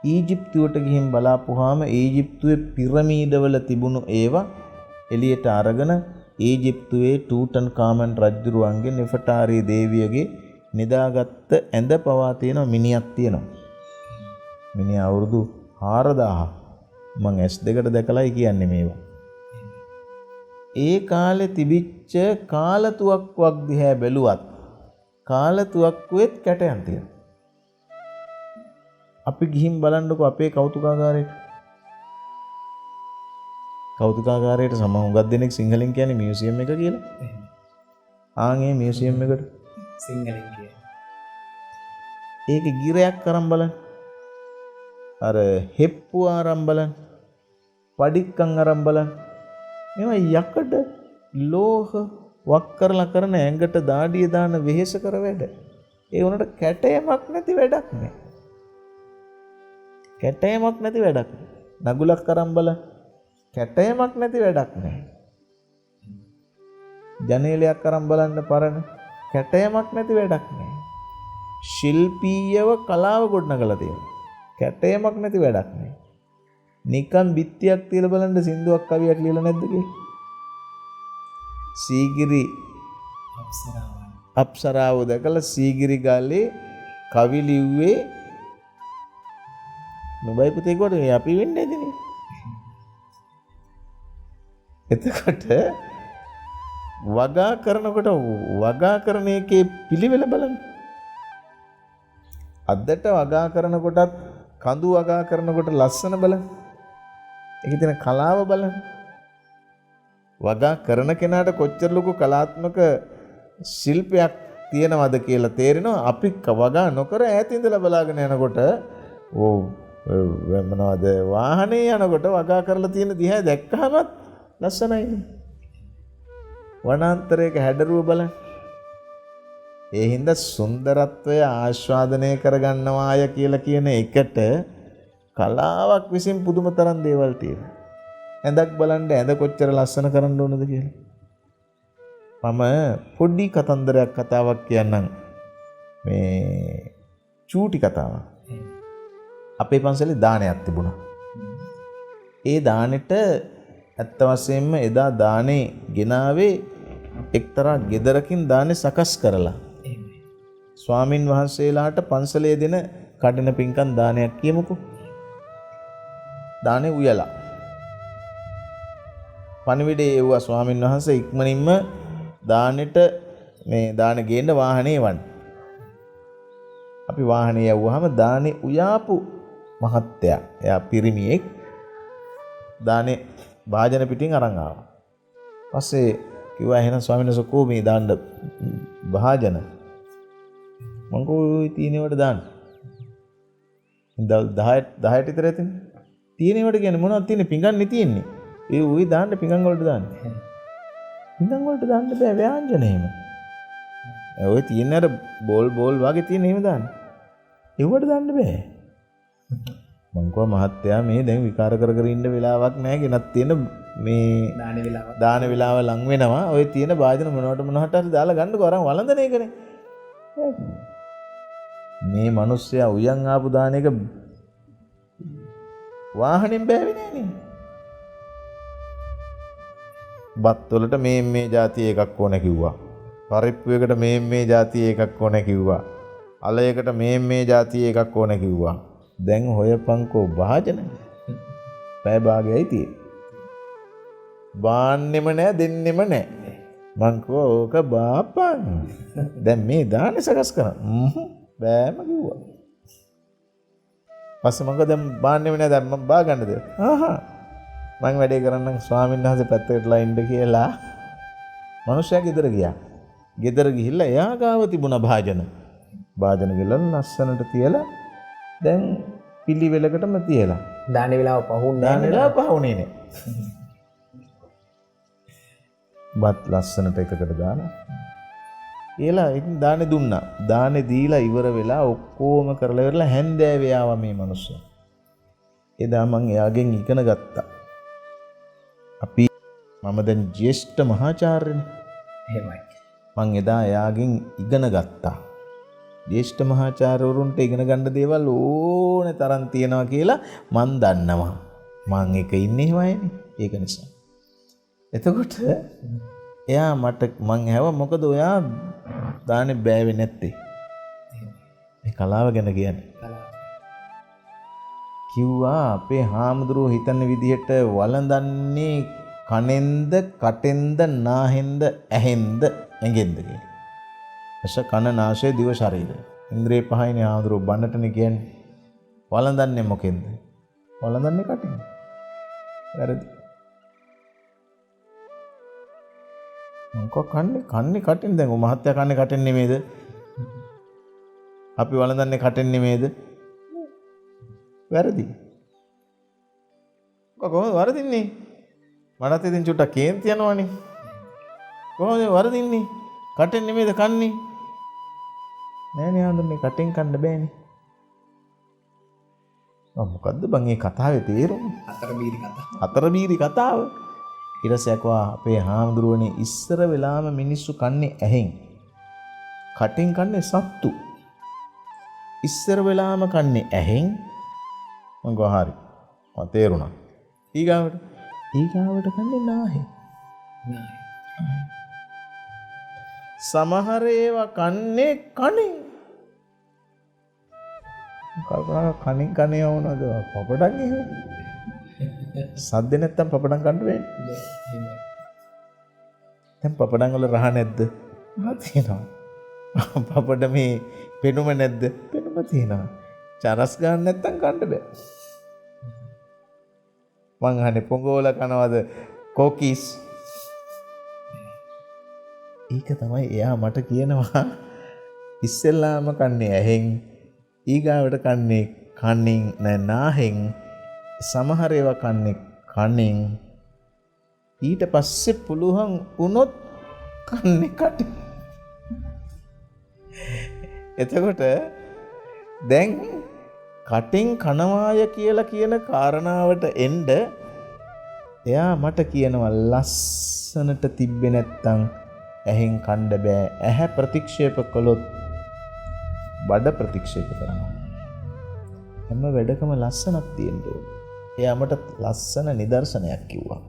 ඊජිප්තුවට ගිහින් බලාපුවාම ඊජිප්තුවේ පිරමීඩවල තිබුණු ඒවා එළියට අරගෙන ඊජිප්තුවේ ටූටන් කාමන් රජුරුවන්ගේ නෙෆටාරි දේවියගේ නිදාගත්ත ඇඳ පවා තියෙන මිනිහක් තියෙනවා. මිනිහ අවුරුදු 4000 මං S2කට දැකලායි කියන්නේ මේවා. ඒ කාලේ තිබිච්ච කාලතුවක්කුවක් දිහා බැලුවත් කාලතුවක්කුවෙත් කැටයන් තියෙනවා. අපි ගිහින් බලන්නකෝ අපේ කෞතුකාගාරයට. කෞතුකාගාරයට සම හුඟක් දෙනෙක් සිංහලෙන් කියන්නේ මියුසියම් එක කියලා. ආන් ඒ මියුසියම් එකට සිංහලෙන් කියන්නේ. ඒකේ ගිරයක් අරන් බලන්න. අර හෙප්පුව අරන් බලන්න. පඩික්කම් අරන් බලන්න. මේවා යකඩ ලෝහ වක් කරලා කරන ඇඟට දාඩිය දාන වෙහෙස කර වැඩ. ඒ උනට කැටයමක් නැති වැඩක් නේ. කැටයමක් නැති වැඩක්. නගුලක් අරන් බලන්න. කැටයමක් නැති වැඩක් නෑ. ජනේලයක් අරන් බලන්න පරණ කැටයමක් නැති වැඩක් නෑ. ශිල්පීයව කලාව ගොඩනගලා තියෙනවා. කැටයමක් නැති වැඩක් නෑ. නිකන් බිත්තියක් තියලා බලන්න සින්දුවක් කවියක් ලියලා නැද්ද කියලා. සීගිරි අප්සරාව දැකලා සීගිරි ගාලේ කවි ලිව්වේ නුඹයි පුතේ කොට අපි වෙන්නේ නැදිනේ. එතකොට වගා කරනකොට වගා කරන එකේ පිළිවෙල බලන්න. අද්දට වගා කරනකොටත් කඳු වගා කරනකොට ලස්සන බලන්න. ඒකේ තියෙන කලාව බලන්න. වගා කරන කෙනාට කොච්චර ලොකු කලාත්මක ශිල්පයක් තියෙනවද කියලා තේරෙනවා. අපි වගා නොකර ඈත ඉඳලා බලාගෙන යනකොට මොනවද වාහනේ යනකොට වගා කරලා තියෙන දිහා දැක්කහමත් ලස්සනයි. වනාන්තරයක හැඩරුව බලන්න. ඒ හින්දා සුන්දරත්වය ආස්වාදනය කරගන්නවාය කියලා කියන එකට කලාවක් විසින් පුදුම තරම් දේවල් තියෙනවා. ඇඳක් බලන්න ඇඳ කොච්චර ලස්සන කරන්න ඕනද කියලා. මම පොඩි කතන්දරයක් කතාවක් කියන්නම්. මේ චූටි කතාවක්. අපේ පන්සලේ දානයක් තිබුණා. ඒ දානෙට ඇත්ත වශයෙන්ම එදා දානේ ගෙනාවේ එක්තරා ගෙදරකින් දානේ සකස් කරලා. ස්වාමින් වහන්සේලාට පන්සලේ දෙන කඩින පින්කම් දානයක් කියමුකෝ. දානේ උයලා. පණිවිඩේ එව්වා ස්වාමින් වහන්සේ ඉක්මනින්ම දානෙට මේ දාන ගේන්න වාහනේ වань. අපි වාහනේ යවුවාම දානේ උයාපු මහත්තයා එයා පිරිමියෙක් දානේ භාජන පිටින් අරන් ආවා. පස්සේ කිව්වා එහෙනම් ස්වාමීන් වහන්සේ කොහොම මේ දාන්න භාජන මං කොයි තියෙනවට දාන්න. 10ට විතර ඇතින් තියෙනවට කියන්නේ මොනවද තියෙන්නේ පිඟන්නේ තියෙන්නේ. ඒ උයි දාන්න පිඟන් වලට දාන්න. පිඟන් වලට දාන්න බෑ ව්‍යංජන එහෙම. ඔය තියෙන අර බෝල් වගේ තියෙන එහෙම දාන්න. ඒවට දාන්න බෑ. මං කව මහත්තයා මේ දැන් විකාර කර ඉන්න වෙලාවක් නැහැ. ගෙනත් තියෙන මේ දාන වෙලාව ලඟ වෙනවා. ඔය තියෙන භාජන මොනවට හරි දාලා ගන්නකෝ අරන් වළඳන එකනේ. මේ මිනිස්සයා උයන් ආපු දාන එක වාහනෙන් බෑවේ නෑනේ. බත් වලට මේ જાතිය එකක් ඕන කිව්වා. පරිප්පු එකට මේ જાතිය එකක් ඕන කිව්වා. අලයකට මේ જાතිය එකක් ඕන කිව්වා. දැන් හොයපන්කෝ භාජන. පැය භාගයයි තියෙන්නේ. බාන්නෙම නෑ දෙන්නෙම නෑ. මං කෝ ඕක බාපන්. දැන් මේ දාන්නේ සකස් කරන්න. බෑම කිව්වා. පස්සේ මං කෝ දැන් බාන්නෙම නෑ දැන් මං බා ගන්නද? මං වැඩේ කරන්නම් ස්වාමීන් වහන්සේ පැත්තකටලා ඉන්න කියලා මනුස්සයා ගෙදර ගියා. ගෙදර ගිහිල්ලා එයා ගාව තිබුණා භාජන. භාජන ගිහලා ලස්සනට තියලා දැන් පිළිවෙලකටම තියලා. දාන වෙලාව පහුන්නේ දාන වෙලාව පහුනේ නේ. බත් ලස්සනට එකකට දාලා. ඊළා ඉතින් දානේ දුන්නා. දානේ දීලා ඉවර වෙලා ඔක්කොම කරලා ඉවරලා හැන්දෑවේ ආවා මේ මනුස්සයා. එදා මං එයාගෙන් ඉගෙන ගත්තා. අපි මම දැන් ජ්‍යෙෂ්ඨ මහාචාර්යනේ. එහෙමයි. මං එදා එයාගෙන් ඉගෙන ගත්තා. ජ්‍යෙෂ්ඨ මහාචාර්යවරුන්ට ඉගෙන ගන්න දේවල් ඕනේ තරම් තියෙනවා කියලා මං දන්නවා. මං එක ඉන්නේ එහෙමයිනේ. ඒක නිසා. එතකොට එයා මට මං ඇහුවා මොකද ඔයා දානේ බෑවේ නැත්තේ? මේ කලාව ගැන කියන්නේ. කිව්වා අපේ හාමුදුරුවෝ හිතන විදිහට වළඳන්නේ කනෙන්ද කටෙන්ද නාහෙන්ද ඇහෙන්ද ඇඟෙන්ද කියලා. ඇස කන නාසය දිව ශරීරය. ඉන්ද්‍රිය පහයිනේ හාමුදුරුවෝ බණටනේ කියන්නේ. වළඳන්නේ මොකෙන්ද? වළඳන්නේ කටෙන්. වැරදි. මොකක් කන්නේ කටෙන් දැන් ඔය මහත්තයා කන්නේ කටෙන් නෙමෙයිද? අපි වළඳන්නේ කටෙන් නෙමෙයිද? වැරදි. කොහොමද වරදින්නේ? මටත් ඉතින් චුට්ටක් කේන්ති යනවනේ. කොහොමද වරදින්නේ? කටෙන් නෙමෙයිද කන්නේ? නෑනේ ආන්දරනේ කටෙන් කන්න බෑනේ. මොකද්ද බං මේ කතාවේ තේරුම? අතරබීරි කතාව. ඊටසේකවා අපේ හාමුදුරුවනේ ඉස්සර වෙලාම මිනිස්සු කන්නේ ඇහෙන්. කටෙන් කන්නේ සත්තු. ඉස්සර වෙලාම කන්නේ ඇහෙන්. මං ගෝ හරි. මට තේරුණා. ඊගාවට කන්නේ නාහෙන්. සමහර ඒවා කන්නේ කණෙන්. කල්පනා කණෙන් කන්නේ වුණාද පපඩම් එහෙම. සද්ද නැත්තම් පපඩම් කන්න වෙන්නේ. දැන් පපඩම් වල රහ නැද්ද? තියෙනවා. පපඩමේ පෙනුම නැද්ද? පෙනුම තියෙනවා. චරස් ගන්න නැත්තම් කන්න බෑ. මං අහන්නේ පොඟෝල කනවද කොකිස්? ඒක තමයි එයා මට කියනවා ඉස්සෙල්ලාම කන්නේ ඇහෙන් ඊගාවට කන්නේ කන්නෙන් නැ නාහෙන් සමහර ඒවා කන්නේ කනෙන් ඊට පස්සේ පුළුවන් වුණොත් කන්නේ කටෙන්. එතකොට දැන් කටෙන් කනවාය කියලා කියන කාරණාවට එන්න එයා මට කියනවා ලස්සනට තිබ්බේ නැත්තම් ඇහෙන් කන්න බෑ. ඇහැ ප්‍රතික්ෂේප කළොත් බඩ ප්‍රතික්ෂේප කරනවා. හැම වැඩකම ලස්සනක් තියෙන්න ඕනේ. එයා මට ලස්සන නිදර්ශනයක් කිව්වා.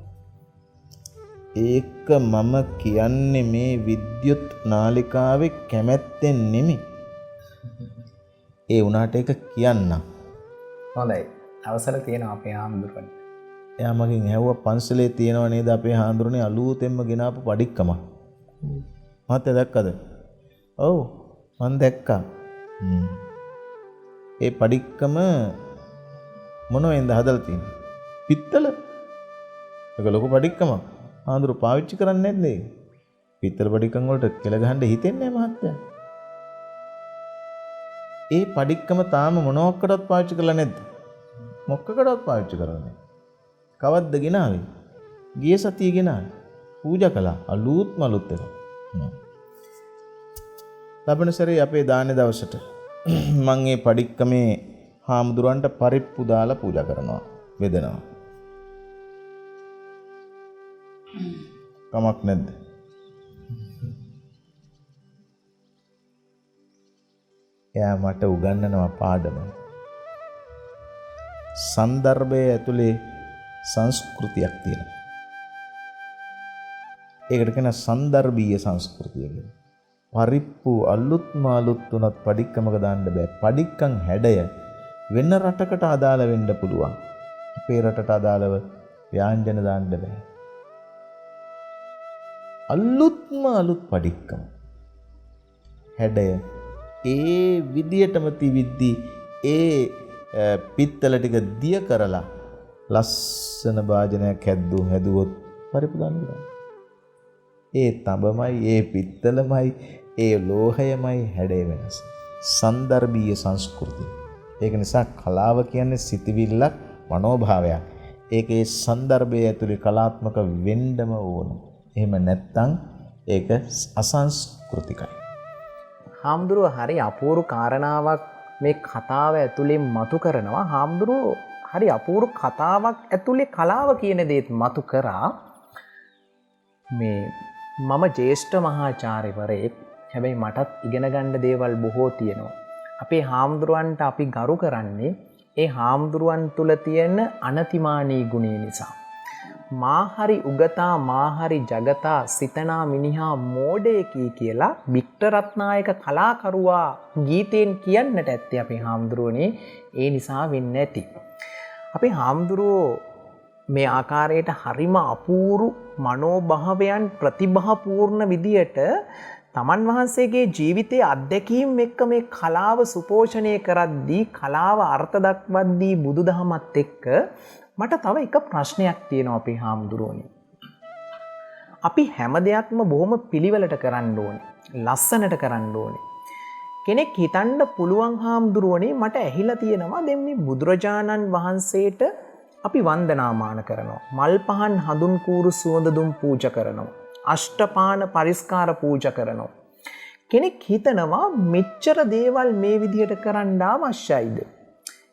ඒක මම කියන්නේ මේ විද්‍යුත් නාලිකාවේ කැමැත්තෙන් නෙමෙයි. ඒ උනාට ඒක කියන්න. හොඳයි. අවසර තියෙනවා අපේ හාමුදුරුවනේ. එයා මගෙන් ඇහුවා පන්සලේ තියෙනව නේද අපේ හාමුදුරනේ අලුතෙන්ම ගෙනාපු පඩික්කම. මහත්තයා දැක්කද? ඔව් මං දැක්කා. ඒ පඩික්කම මොනවෙන්ද හදලා තියෙන්නේ? පිත්තල. ඒක ලොකු පඩික්කමක්. හාමුදුරු පාවිච්චි කරන්නේ නැද්ද? පිත්තල පඩික්කම් වලට කෙල ගහන්න හිතෙන්නේ නැහැ මහත්තයා. ඒ පඩික්කම තාම මොනවක්කටවත් පාවිච්චි කරලා නැද්ද? මොකකටවත් පාවිච්චි කරන්නේ. කවද්ද ගෙනාවේ? ගිය සතියේ ගෙනාවේ. පූජා කළා. අලුත් එක. ලබන සැරේ අපේ දානේ දවසට මම මේ පඩික්කමේ හාමුදුරන්ට පරිප්පු දාලා පූජා කරනවා. වේදනාව. කමක් නැද්ද? එයා මට උගන්වනවා පාඩම. සන්දර්භයේ ඇතුලේ සංස්කෘතියක් තියෙනවා. ඒකට කියන සන්දර්භීය සංස්කෘතිය කියලා. පරිප්පු අලුත්ම අලුත් තුනත් පඩික්කමක දාන්න බෑ. පඩික්කම් හැඩය වෙන රටකට අදාළ වෙන්න පුළුවන්. අපේ රටට අදාළව ව්‍යංජන දාන්න බෑ. අලුත්ම අලුත් පඩික්කම හැඩය ඒ විදියටම තිවිද්දි ඒ පිත්තල ටික දිය කරලා ලස්සන භාජනයක් හැදුවොත් පරිපූර්ණ කරනවා. ඒ තඹමයි, ඒ පිත්තලමයි, ඒ ලෝහයමයි හැඩය වෙනස්. සන්දර්භීය සංස්කෘතිය. ඒක නිසා කලාව කියන්නේ සිතවිල්ලක්, මනෝභාවයක්. ඒකේ සන්දර්භය ඇතුලේ කලාත්මක වෙන්නම ඕන. එහෙම නැත්නම් ඒක අසංස්කෘතිකයි. හාමුදුරුවෝ හරි අපූර්ව කාරණාවක් මේ කතාව ඇතුලේ මතු කරනවා. හාමුදුරුවෝ හරි අපූර්ව කතාවක් ඇතුලේ කලාව කියන දේත් මතු කරා. මේ මම ජ්‍යෙෂ්ඨ මහාචාර්යවරයෙක්. හැබැයි මටත් ඉගෙන ගන්න දේවල් බොහෝ තියෙනවා. අපේ හාමුදුරුවන්ට අපි ගරු කරන්නේ ඒ හාමුදුරුවන් තුල තියෙන අනතිමානී ගුණය නිසා. මාහරි උගතා මාහරි ජගතා සිතනා මිනිහා මෝඩයෙකි කියලා වික්ටර් රත්නායක කලාකරුවා ගීතයෙන් කියන්නට ඇත්තේ අපේ හාමුදුරුවනේ. ඒ නිසා වෙන්නේ නැති. අපේ හාමුදුරුවෝ මේ ආකාරයට හරිම අපූරු මනෝභාවයන් ප්‍රතිභාපූර්ණ විදියට තමන් වහන්සේගේ ජීවිතයේ අත්දැකීම් එක්ක මේ කලාව සුපෝෂණය කරද්දී කලාව අර්ථ දක්වද්දී බුදුදහමත් එක්ක මට තව එක ප්‍රශ්නයක් තියෙනවා අපේ හාමුදුරුවනේ. අපි හැම දෙයක්ම බොහොම පිළිවෙලට කරන්න ඕනේ. ලස්සනට කරන්න ඕනේ. කෙනෙක් හිතන්න පුළුවන් හාමුදුරුවනේ මට ඇහිලා තියෙනවා දැන් මේ බුදුරජාණන් වහන්සේට අපි වන්දනාමාන කරනවා. මල් පහන් හඳුන් කූරු සුවඳ දුම් පූජා කරනවා. අෂ්ටපාන පරිස්කාර පූජා කරනවා. කෙනෙක් හිතනවා මෙච්චර දේවල් මේ විදිහට කරන්න අවශ්‍යයිද?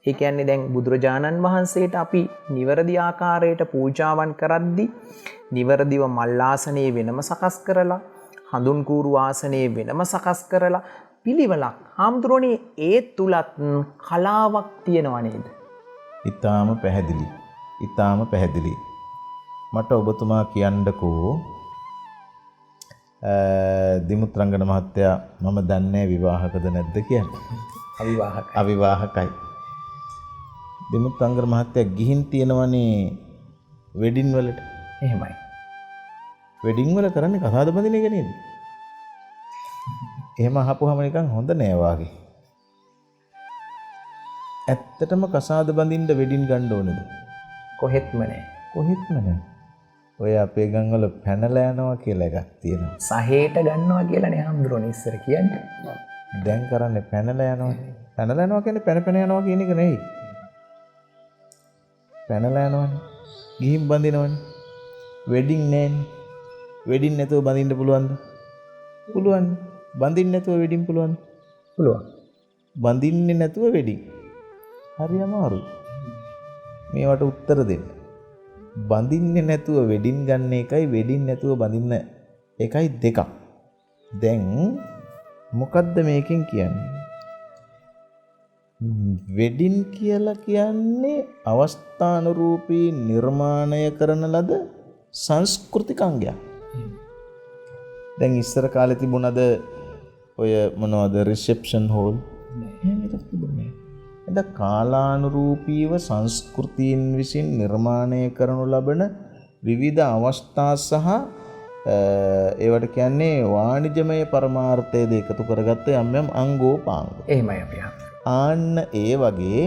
ඒ කියන්නේ දැන් බුදුරජාණන් වහන්සේට අපි නිවැරදි ආකාරයට පූජාවන් කරද්දී නිවැරදිව මල් ආසනයේ වෙනම සකස් කරලා හඳුන් කූරු ආසනයේ වෙනම සකස් කරලා පිළිවෙලක් හාමුදුරනේ ඒ තුලත් කලාවක් තියෙනව නේද? ඊටාම පැහැදිලි. ඊටාම පැහැදිලි. මට ඔබතුමා කියන්නකෝ දිමුත් රංගන මහත්තයා මම දන්නේ විවාහකද නැද්ද කියන්නේ. අවිවාහකයි. අවිවාහකයි. දිමුත් රංගන මහත්තයා ගිහින් තියෙනවනේ වෙඩින් වලට. එහෙමයි. වෙඩින් වල කරන්නේ කසාද බඳින එක නේද? එහෙම අහපුවාම නිකන් හොඳ නෑ වාගේ. ඇත්තටම කසාද බඳින්න වෙඩින් ගන්න ඕනේද? කොහෙත්ම නෑ. කොහෙත්ම නෑ. ඔය අපේ ගම් වල පැනලා යනවා කියලා එකක් තියෙනවා. සහේට ගන්නවා කියලා නේ හාමුදුරනේ ඉස්සර කියන්නේ. දැන් කරන්නේ පැනලා යනවා. පැනලා යනවා කියන්නේ පැන යනවා කියන එක නෙවෙයි. පැනලා යනවනේ. ගිහින් බඳිනවනේ. වෙඩින් නෑනේ. වෙඩින් නැතුව බඳින්න පුළුවන්ද? පුළුවන්. බඳින්න නැතුව වෙඩින් පුළුවන්ද? පුළුවන්. බඳින්නේ නැතුව වෙඩින්. හරි අමාරුයි. මේවට උත්තර දෙන්න. බඳින්නේ නැතුව වෙඩින් ගන්න එකයි වෙඩින් නැතුව බඳින්න එකයි දෙකක්. දැන් මොකද්ද මේකෙන් කියන්නේ? වෙඩින් කියලා කියන්නේ අවස්ථානුරූපී නිර්මාණය කරන ලද සංස්කෘතික අංගයක්. දැන් ඉස්සර කාලේ තිබුණාද ඔය මොනවද රිසෙප්ෂන් හෝල්? නෑ මේක තිබුණේ. එද කාලානුරූපීව සංස්කෘතීන් විසින් නිර්මාණය කරනු ලබන විවිධ අවස්ථා සහ ඒවට කියන්නේ වාණිජමය පරමාර්ථයද එකතු කරගත්ත යම් යම් අංගෝපාංග. එහෙමයි අපි. ආන්න ඒ වගේ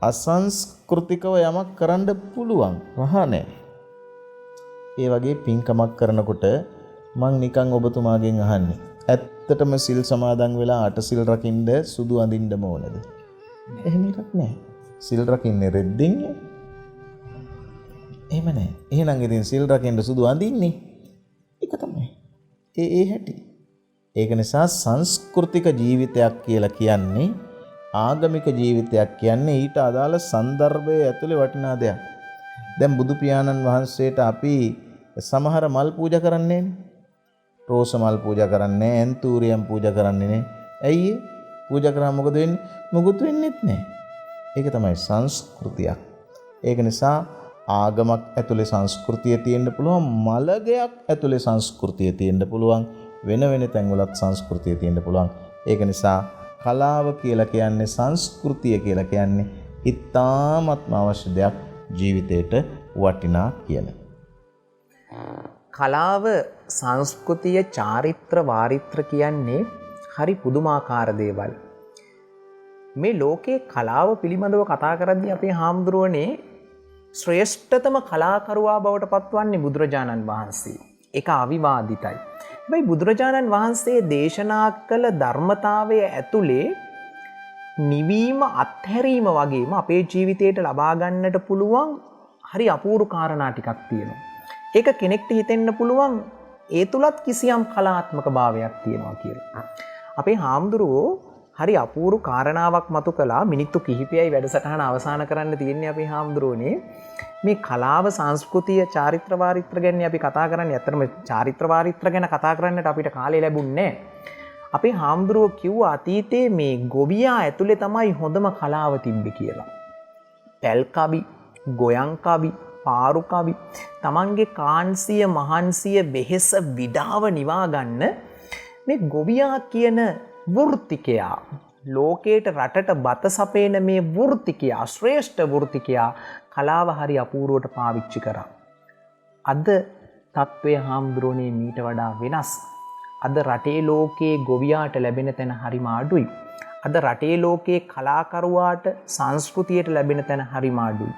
අසංස්කෘතිකව යමක් කරන්න පුළුවන් රහනේ. ඒ වගේ පින්කමක් කරනකොට මං නිකන් ඔබතුමාගෙන් අහන්නේ. ඇත්තටම සිල් සමාදන් වෙලා අට සිල් රකින්න සුදු අඳින්නම ඕනද? එහෙම එකක් නැහැ. සිල් රකින්නේ රෙද්දෙන්. එහෙම නැහැ. එහෙනම් ඉතින් සිල් රකින්න සුදු අඳින්නේ. ඒක තමයි. ඒ හැටි. ඒක නිසා සංස්කෘතික ජීවිතයක් කියලා කියන්නේ ආගමික ජීවිතයක් කියන්නේ ඊට අදාළ සන්දර්භය ඇතුලේ වටිනා දෙයක්. දැන් බුදු පියාණන් වහන්සේට අපි සමහර මල් පූජා කරන්නේ නේ. රෝස මල් පූජා කරන්නේ, ඇන්තූරියම් පූජා කරන්නේ නේ. ඇයි ඒ? පූජා කරාම මොකද වෙන්නේ? මොකුත් වෙන්නේත් නැහැ. ඒක තමයි සංස්කෘතියක්. ඒක නිසා ආගමක් ඇතුලේ සංස්කෘතිය තියෙන්න පුළුවන්, මලගයක් ඇතුලේ සංස්කෘතිය තියෙන්න පුළුවන්, වෙන වෙන තැන්වලත් සංස්කෘතිය තියෙන්න පුළුවන්. ඒක නිසා කලාව කියලා කියන්නේ සංස්කෘතිය කියලා කියන්නේ ඉතාමත්ම අවශ්‍ය දෙයක් ජීවිතේට වටිනා කියන. කලාව සංස්කෘතිය චාරිත්‍ර වාරිත්‍ර කියන්නේ හරි පුදුමාකාර දේවල්. මේ ලෝකේ කලාව පිළිබඳව කතා කරද්දී අපේ හාමුදුරුවනේ ශ්‍රේෂ්ඨතම කලාකරුවා බවට පත්වන්නේ බුදුරජාණන් වහන්සේ. ඒක අවිවාදිතයි. හැබැයි බුදුරජාණන් වහන්සේ දේශනා කළ ධර්මතාවය ඇතුලේ නිවීම අත්හැරීම වගේම අපේ ජීවිතයට ලබා ගන්නට පුළුවන් හරි අපූර්ව කාරණා ටිකක් තියෙනවා. ඒක කෙනෙක්ට හිතෙන්න පුළුවන් ඒ තුලත් කිසියම් කලාත්මක භාවයක් තියෙනවා කියලා. අපේ හාමුදුරුවෝ හරි අපූර්ව කාරණාවක් මතු කළා. මිනිත්තු කිහිපයයි වැඩසටහන අවසන් කරන්න තියෙන්නේ අපේ හාමුදුරුවනේ. මේ කලාව සංස්කෘතිය චාරිත්‍ර වාරිත්‍ර ගැන අපි කතා කරන්නේ. ඇත්තටම චාරිත්‍ර වාරිත්‍ර ගැන කතා කරන්නට අපිට කාලය ලැබුණේ නැහැ. අපේ හාමුදුරුවෝ කිව්වා අතීතයේ මේ ගොවියා ඇතුලේ තමයි හොඳම කලාව තිබ්බේ කියලා. පැල් කවි, ගොයන් කවි, පාරු කවි, තමන්ගේ කාන්සිය, මහන්සිය, වෙහෙස, විඩාව නිවා ගන්න මේ ගොවියා කියන වෘත්තිකයා, ලෝකයට රටට බත සපේන මේ වෘත්තිකයා, ශ්‍රේෂ්ඨ වෘත්තිකයා කලාව හරි අපූර්වට පාවිච්චි කරා. අද තත්ත්වය හාමුදුරුවනේ මීට වඩා වෙනස්. අද රටේ ලෝකයේ ගොවියාට ලැබෙන තැන හරිම අඩුයි. අද රටේ ලෝකයේ කලාකරුවාට සංස්කෘතියට ලැබෙන තැන හරිම අඩුයි.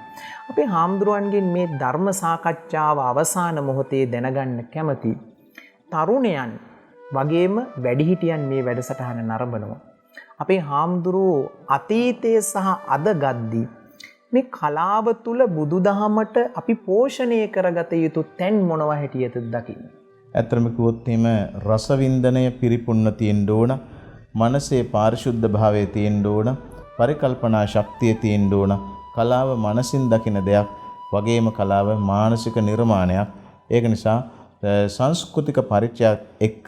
අපේ හාමුදුරුවන්ගෙන් මේ ධර්ම සාකච්ඡාව අවසාන මොහොතේ දැනගන්න කැමති තරුණයන් වගේම වැඩිහිටියන් මේ වැඩසටහන නරඹනවා. අපේ හාමුදුරුවෝ අතීතයේ සහ අද ගද්දී මේ කලාව තුල බුදුදහමට අපි පෝෂණය කරගත යුතු තැන් මොනවා හැටියද දකින්නේ? ඇත්තම කිව්වොත් එහෙම රසවින්දනය පිරිපුන්න තියෙන්න ඕන, මනසේ පාරිශුද්ධ භාවය තියෙන්න ඕන, පරිකල්පනා ශක්තිය තියෙන්න ඕන. කලාව මනසින් දකින දෙයක් වගේම කලාව මානසික නිර්මාණයක්. ඒක නිසා සංස්කෘතික පරිචයක් එක්ක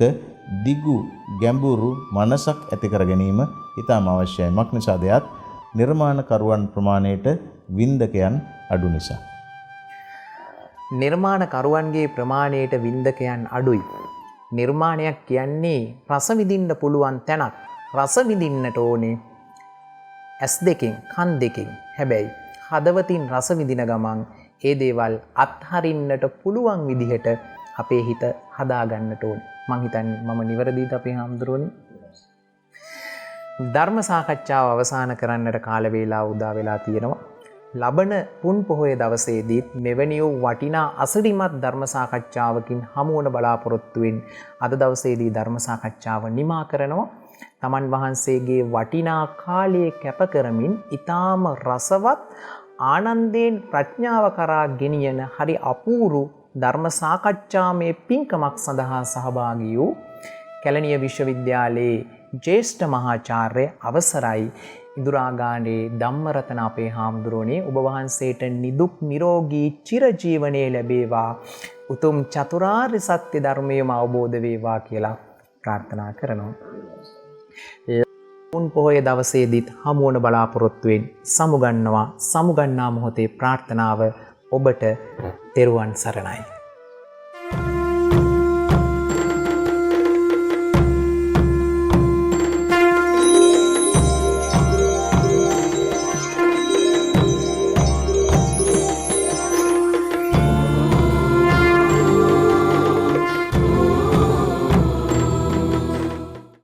දිගු ගැඹුරු මනසක් ඇති කර ගැනීම ඉතාම අවශ්‍යයි. මක් නිසාද? යත් නිර්මාණකරුවන් ප්‍රමාණයට වින්දකයන් අඩු නිසා. නිර්මාණකරුවන්ගේ ප්‍රමාණයට වින්දකයන් අඩුයි. නිර්මාණයක් කියන්නේ රස විඳින්න පුළුවන් තැනක්. රස විඳින්නට ඕනේ ඇස් දෙකෙන්, කන් දෙකෙන්. හැබැයි හදවතින් රස විඳින ගමන් ඒ දේවල් අත්හරින්නට පුළුවන් විදිහට අපේ හිත හදාගන්නට ඕනේ. මං හිතන්නේ මම නිවැරදිද අපේ හාමුදුරුවනේ? ධර්ම සාකච්ඡාව අවසන් කරන්නට කාල වේලාව උදා වෙලා තියෙනවා. ලබන පුන් පොහොය දවසේදී මෙවැනි වූ වටිනා අසිරිමත් ධර්ම සාකච්ඡාවකින් හමු වන බලාපොරොත්තුවෙන් අද දවසේදී ධර්ම සාකච්ඡාව නිමා කරනවා. තමන් වහන්සේගේ වටිනා කාලය කැප කරමින් ඊටාම රසවත් ආනන්දයෙන් ප්‍රඥාව කරා ගෙනියන හරි අපූරු ධර්ම සාකච්ඡාමය පින්කමක් සඳහා සහභාගී වූ කැලණිය විශ්වවිද්‍යාලයේ ජ්‍යෙෂ්ඨ මහාචාර්ය අවසරයි ඉඳුරාගානේ ධම්මරතන අපේ හාමුදුරුවනේ, ඔබ වහන්සේට නිදුක් නිරෝගී චිරජීවනයේ ලැබේවා, උතුම් චතුරාර්ය සත්‍ය ධර්මයම අවබෝධ වේවා කියලා ප්‍රාර්ථනා කරනවා. පුන් පොහොය දවසේදීත් හමු වන බලාපොරොත්තුවෙන් සමුගන්නා මොහොතේ ප්‍රාර්ථනාව ඔබට තෙරුවන් සරණයි.